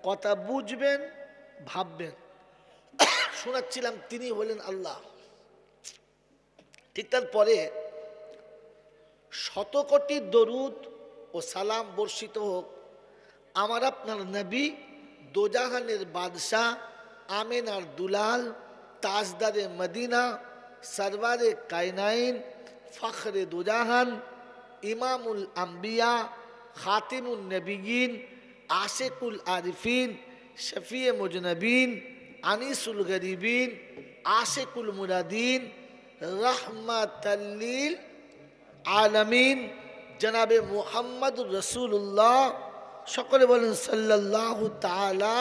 কথা বুঝবেন, ভাববেন। শোনাচ্ছিলাম তিনি হলেন আল্লাহ। ঠিক তারপরে শতকোটি দরুদ ও সালাম বর্ষিত হোক আমার আপনার নবী, দোজাহানের বাদশাহ, আমেনার দুলাল, তাজদারে মদিনা, সরওয়ারে কায়নাইন, ফখরে দোজাহান, ইমামুল আম্বিয়া, খাতিমুন নবিয়িন, আশিকুল আরিফিন, শফিয়ে মুজনবিন, আনিসুল গরিবিন, আশিকুল মুরাদিন, রহমাতাল্লিল আলামিন, জনাবে মুহাম্মদুর রাসূলুল্লাহ, সকলে বলেন সাল্লাল্লাহু তাআলা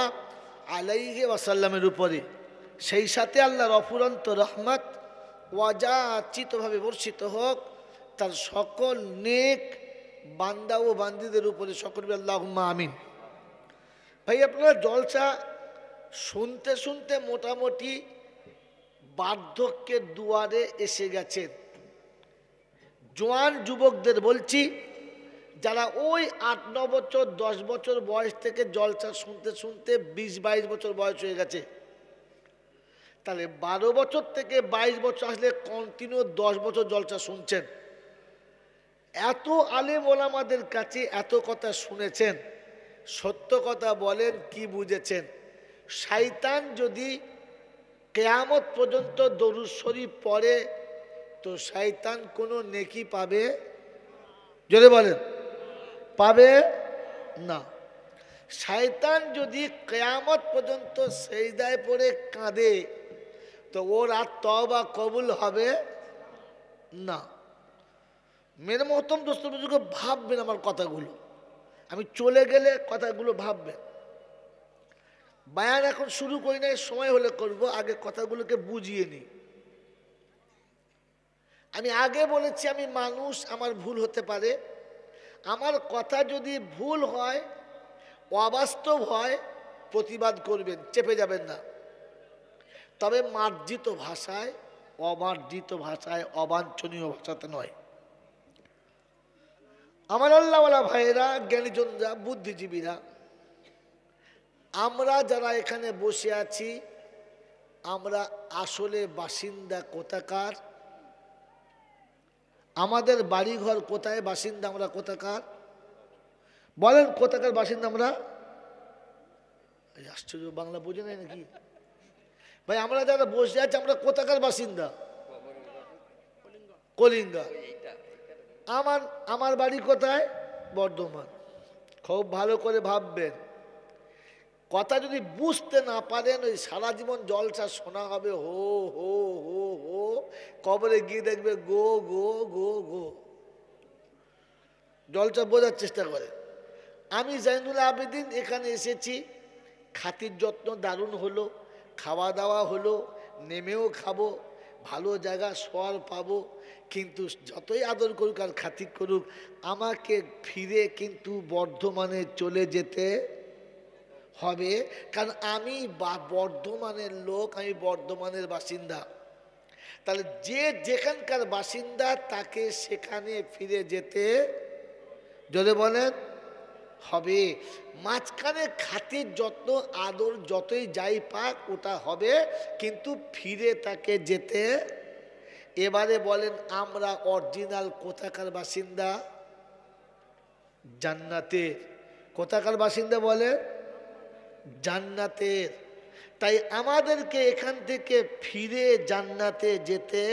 আলাইহি ওয়াসাল্লামের উপরে, সেই সাথে আল্লাহর অফুরন্ত রহমত ওয়াজাচিতভাবে বর্ষিত হোক তার সকল নেক বান্দা ও বান্দীদের উপরে, সকল আল্লাহুম্মা আমিন। ভাই, আপনারা জলসা শুনতে শুনতে মোটামুটি বার্ধক্যের দুয়ারে এসে গেছেন। জোয়ান যুবকদের বলছি, যারা ওই 8-9 বছর 10 বছর বয়স থেকে জলসা শুনতে শুনতে 20-22 বছর বয়স হয়ে গেছে, তাহলে 12 বছর থেকে 22 বছর আসলে কন্টিনিউ 10 বছর জলসা শুনছেন। এত আলেম ওলামাদের কাছে এত কথা শুনেছেন, সত্য কথা বলেন, কি বুঝেছেন? শয়তান যদি কিয়ামত পর্যন্ত দরুদ শরীফ পড়ে তো শয়তান কোনো নেকি পাবে? জোরে বলেন, পাবে না। শয়তান যদি কিয়ামত পর্যন্ত সেজদায় পড়ে কাঁদে তো ওর আর তওবা কবুল হবে না। মেরে মহতম দোস্ত বুজুর্গ, ভাববেন আমার কথাগুলো, আমি চলে গেলে কথাগুলো ভাববেন। বায়ান এখন শুরু করি নাই, সময় হলে করব, আগে কথাগুলোকে বুঝিয়ে নিই। আমি আগে বলেছি আমি মানুষ, আমার ভুল হতে পারে। আমার কথা যদি ভুল হয়, অবাস্তব হয়, প্রতিবাদ করবেন, চেপে যাবেন না। তবে মার্জিত ভাষায়, অমার্জিত ভাষায়, অবাঞ্ছনীয় ভাষাতে নয়। আমার আল্লাহওয়ালা ভাইয়েরা, জ্ঞানীজনরা, বুদ্ধিজীবীরা, আমরা যারা এখানে বসে আছি, আমরা আসলে বাসিন্দা কোথাকার? আমাদের বাড়িঘর কোথায়? বাসিন্দা আমরা কোথাকার? বলেন, কোথাকার বাসিন্দা আমরা? আশ্চর্য, বাংলা বোঝে নাই নাকি ভাই? আমরা যারা বসে আছি, আমরা কোথাকার বাসিন্দা? কলিঙ্গা। আমার বাড়ি কোথায়? বর্ধমান। খুব ভালো করে ভাববেন। কথা যদি বুঝতে না পারেন, ওই সারা জীবন জলসা শোনা হবে, হো হো হো হো, কবরে গিয়ে দেখবে গো গো গো গো। জলসা বোঝার চেষ্টা করে। আমি জাইনুল আবেদিন এখানে এসেছি, খাতির যত্ন দারুণ হলো, খাওয়া দাওয়া হলো, নেমেও খাবো, ভালো জায়গা শোয়ার পাবো, কিন্তু যতই আদর করুক আর খাতির করুক, আমাকে ফিরে কিন্তু বর্ধমানে চলে যেতে হবে। কারণ আমি বর্ধমানের লোক, আমি বর্ধমানের বাসিন্দা। তাহলে যে যেখানকার বাসিন্দা তাকে সেখানে ফিরে যেতে, যদি বলেন, হবে। মাঝখানে খাতির যত্ন আদর যতই যাই পাক ওটা হবে, কিন্তু ফিরে তাকে যেতে। এবারে বলেন, আমরা অরিজিনাল কোথাকার বাসিন্দা? জান্নাতের। কোথাকার বাসিন্দা বলে? জান্নাতের। তাই আমাদেরকে এখান থেকে ফিরে জান্নাতে যেতে,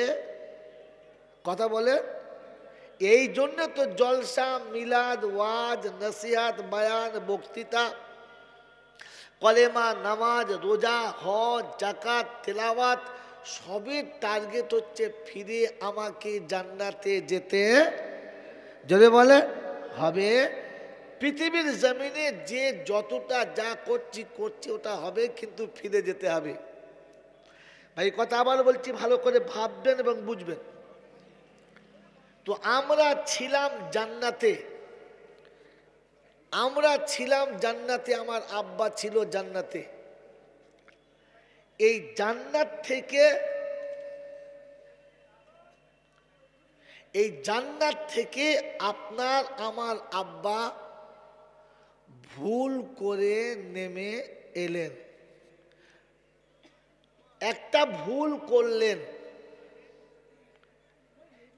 কথা বলে, এই জন্য তো জলসা, মিলাদ, ওয়াজ, নসিহাত, বায়ান, বক্তৃতা, কলেমা, নামাজ, রোজা, হজ, যাকাত, তেলাওয়াত, সবের টার্গেট হচ্ছে ফিরে আমাকে জান্নাতে যেতে, যদি বলে, হবে। পৃথিবীর জমিনে যে যতটা যা করছি ওটা হবে, কিন্তু ফিরে যেতে হবে। ভাই, কথা আবার বলছি, ভালো করে ভাববেন এবং বুঝবেন। তো আমরা ছিলাম জান্নাতে, আমরা ছিলাম জান্নাতে, আমার আব্বা ছিল জান্নাতে। এই জান্নাত থেকে, এই জান্নাত থেকে আপনার আমার আব্বা ভুল করে নেমে এলেন, একটা ভুল করলেন,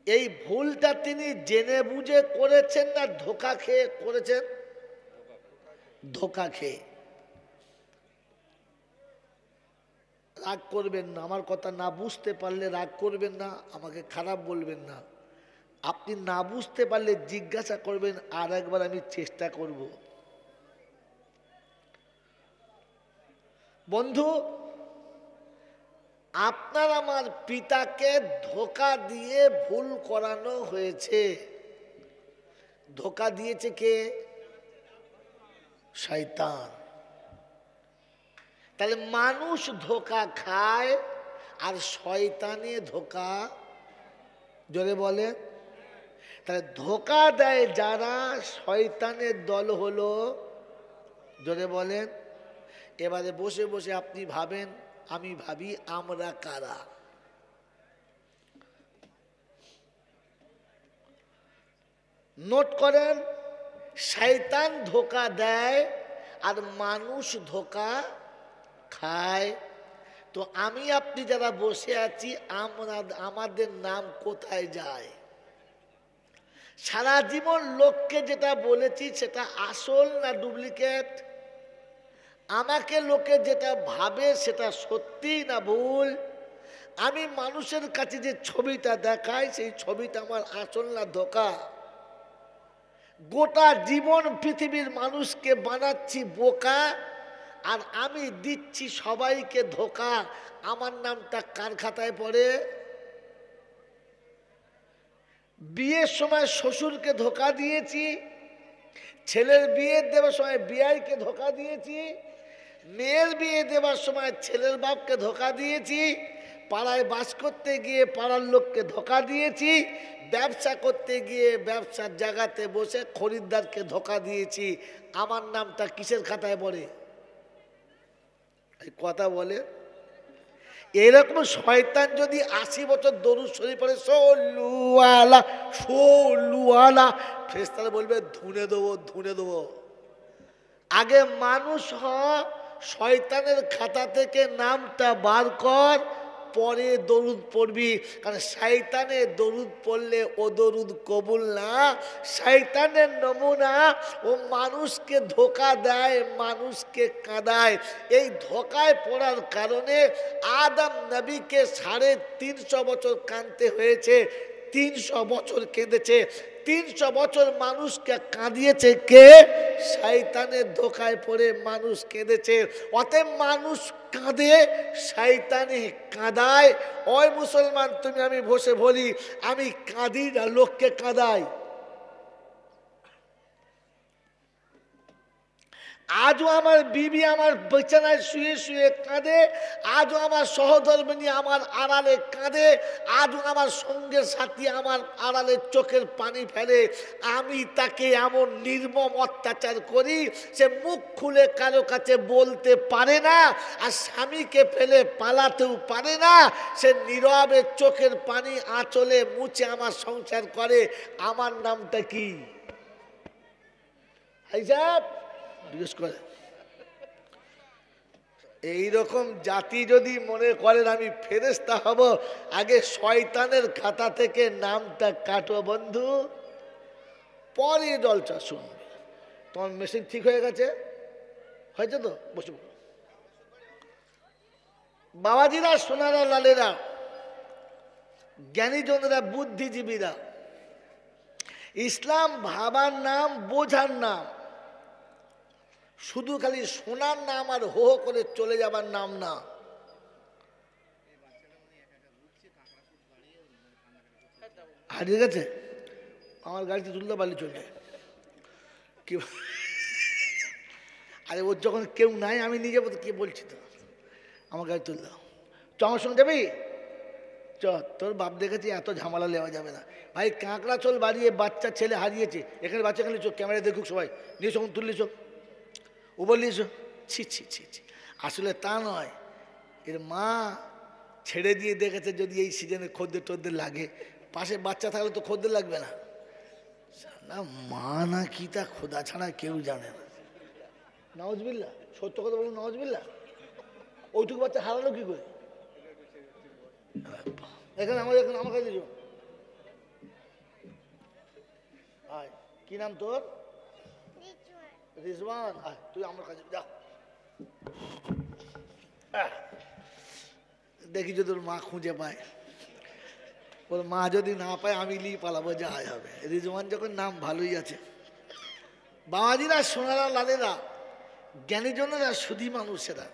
এই ভুলটা তিনি জেনে বুঝে করেছেন না ধোঁকা খেয়ে করেছেন? ধোঁকা খেয়ে। রাগ করবেন না, আমার কথা না বুঝতে পারলে রাগ করবেন না, আমাকে খারাপ বলবেন না। আপনি না বুঝতে পারলে জিজ্ঞাসা করবেন, আর একবার আমি চেষ্টা করব। বন্ধু, আপনার আমার পিতাকে ধোঁকা দিয়ে ভুল করানো হয়েছে। ধোঁকা দিয়েছে কে? শয়তান। তাহলে মানুষ ধোঁকা খায় আর শয়তানে ধোঁকা, জোরে বলে, তাহলে ধোঁকা দেয় যারা, শয়তানের দল হলো, জোরে বলেন। এবারে বসে বসে আপনি ভাবেন, আমি ভাবি আমরা কারা? নোট করেন, শয়তান ধোঁকা দেয় আর মানুষ ধোঁকা খায়। তো আমি আপনি যারা বসে আছি, আমরা আমাদের নাম কোথায় যায়? সারা জীবন লোককে যেটা বলেছি সেটা আসল না ডুপ্লিকেট? আমাকে লোকে যেটা ভাবে সেটা সত্যি না ভুল? আমি মানুষের কাছে যে ছবিটা দেখাই সেই ছবিটা আমার আসল না ধোঁকা? গোটা জীবন পৃথিবীর মানুষকে বানাচ্ছি বোকা, আর আমি দিচ্ছি সবাইকে ধোঁকা। আমার নামটা কার খাতায় পড়ে? বিয়ের সময় শ্বশুরকে ধোঁকা দিয়েছি, ছেলের বিয়ে দেওয়ার সময় বিয়াইকে ধোঁকা দিয়েছি, মেয়ের বিয়ে দেওয়ার সময় ছেলের বাপকে ধোঁকা দিয়েছি, পাড়ায় বাস করতে গিয়ে পাড়ার লোককে ধোঁকা দিয়েছি, ব্যবসা করতে গিয়ে ব্যবসার জায়গাতে বসে খরিদ্দারকে ধোঁকা দিয়েছি। আমার নামটা কিসের খাতায় পড়ে? কথা বলে। এরকম শয়তান যদি 80 বছর দরুদ শরীফ পড়ে, সল্লু আলা সল্লু আলা, ফেরেশতারা বলবে ধুনে দেবো ধুনে দেবো। আগে মানুষ হ, শয়তানের খাতা থেকে নামটা বার কর, পরে দরুদ পড়বি। কারণ শয়তানের দরুদ পড়লে ও দরুদ কবুল না। শয়তানের নমুনা, ও মানুষকে ধোঁকা দেয়, মানুষকে কাঁদায়। এই ধোঁকায় পড়ার কারণে আদম নবীকে 350 বছর কাঁদতে হয়েছে। 300 বছর কেঁদেছে। 300 বছর মানুষকে কাঁদিয়েছে কে? শয়তানের ধোঁকায় পড়ে মানুষ কেঁদেছে। অতএব মানুষ কাঁদে, শয়তানে কাঁদায়। ওই মুসলমান, তুমি আমি বসে বলি আমি কাঁদি না, লোককে কাঁদাই। আজও আমার বিবি আমার বিছানায় শুয়ে শুয়ে কাঁদে, আজও আমার সহধর্মিণী আমার আড়ালে কাঁদে, আজও আমার সঙ্গের সাথী আমার আড়ালে চোখের পানি ফেলে। আমি তাকে এমন নির্মম অত্যাচার করি, সে মুখ খুলে কারো কাছে বলতে পারে না, আর স্বামীকে ফেলে পালাতেও পারে না। সে নীরবে চোখের পানি আঁচলে মুছে আমার সংসার করে। আমার নামটা কি? হিসাব জিজ্ঞেস করে। এইরকম জাতি যদি মনে করেন আমি ফেরেশতা হব, আগে শয়তানের খাতা থেকে নামটা কাটো বন্ধু, পরে জলসা শুনবে। তোমার মেশিন ঠিক হয়ে গেছে? হয়েছে তো? বসে বাবাজিরা, সোনারা, লালেরা, জ্ঞানীজনেরা, বুদ্ধিজীবীরা, ইসলাম ভাবার নাম, বোঝার নাম। শুধু খালি শোনার নাম আর হো হো করে চলে যাবার নাম না। হারিয়ে গেছে আমার গাড়িতে, তুলতে পারলে চলে। কি আরে ওর যখন কেউ নাই, আমি নিজে কে বলছি তো, আমার গাড়ি তুললাম। চ আমার সঙ্গে যাবি? চ, তোর বাপ দেখেছি, এত ঝামেলা নেওয়া যাবে না ভাই। কাঁকড়া চোল বাড়িয়ে বাচ্চা ছেলে হারিয়েছে, এখানে বাচ্চা খালি চোখ ক্যামেরা দেখুক সবাই, নিয়ে যখন তুললি চোখ ও বললিস ছি ছি ছি ছি। আসলে তা নয়, এর মা ছেড়ে দিয়ে দেখেছে যদি এই সিজনে খদ্দের টদ্দের লাগে, পাশে বাচ্চা থাকলে তো খদ্দের লাগবে না। না মা না কি তা খোদা ছাড়া কেউ জানে না। নওয়াজবিল্লাহ, সত্য কথা বলুন, নওয়াজবিল্লাহ। ওইটুকু বাচ্চা হারালো কি করে? এখানে আমার কাছে দিও। আয়, কি নাম তোর? রিজওয়ান। আয় তুই আমার কাছে যা। দেখি যদি তোর মা খুঁজে পায়। ওর মা যদি না পায় আমি নিয়ে পালাবো, যা হবে। রিজওয়ান যখন নাম ভালোই আছে। বাবাজিরা, সোনারা, লালেরা, জ্ঞানীজনেরা, সুধী মানুষেরা,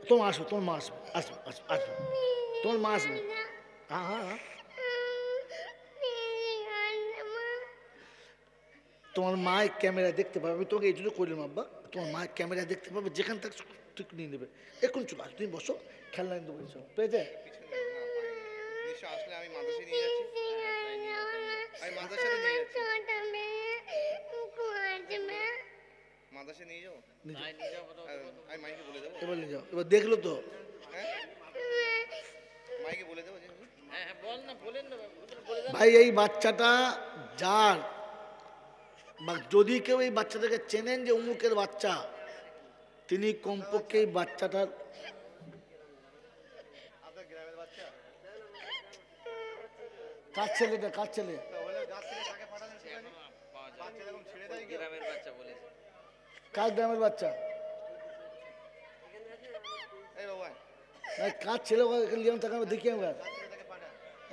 তোমার আসো, তোমার মা আসবে, আসবে আসবে আসবে, তোমার মা আসবে। হ্যাঁ হ্যাঁ হ্যাঁ, তোমার মায়ের ক্যামেরা দেখতে পাবে। আমি তোকে এই জন্য করলাম আব্বা, তোমার মায়ের ক্যামেরা দেখতে পাবে, যেখান থেকে তুই নিয়ে নেবে। এখন চলে আস, তুমি বসো, খেলনা নিয়ে দেবো। পেয়েছে? আসলে আমি মাদ্রাসায় নিয়ে যাচ্ছি, আমি মাদ্রাসাতে নিয়ে যাচ্ছি, মাদ্রাসায় নিয়ে যাবো, আমি মাইকে বলে দেবো। এবার নিয়ে যাও, এবার দেখলো তো। হ্যাঁ, মাইকে বলে দেবো যে ভাই এই বাচ্চাটা যার, বা যদি কেউ এই বাচ্চাটাকে চেনেন যে অমুকের বাচ্চা, তিনি কমপক্ষে এই বাচ্চাটার কার ছেলেটা, কার ছেলে, কার গ্রামের বাচ্চা, কার ছেলে, তাকে আমি দেখি আমরা।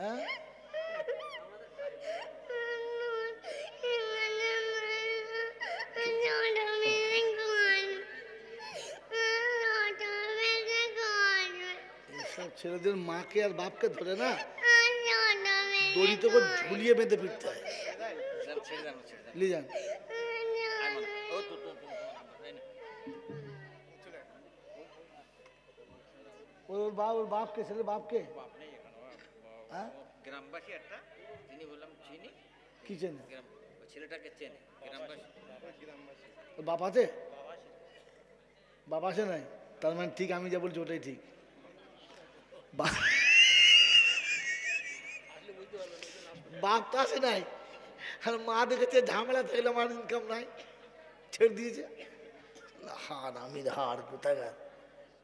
হ্যাঁ, এইসব ছেলেদের মাকে আর বাপকে ধরে না, দড়িতে করে ঝুলিয়ে বেঁধে ফিরতে হয়। লিজান, ওর বাপকে, ছেলে বাপকে গ্রামবাসী একটা, তিনি বললাম চিনি, কি চেনে? ছেলেটাকে চেনে গ্রামবাসী। ওর বাপ আছে? বাপ আছে নাই? তার মানে ঠিক, আমি যা বলছি ওটাই ঠিক। বাপ তো আসে নাই, আর মা দেখেছে ঝামেলা থাকলে আমার ইনকাম নাই, ছেড়ে দিয়েছে। হার, আমি হার কোথায়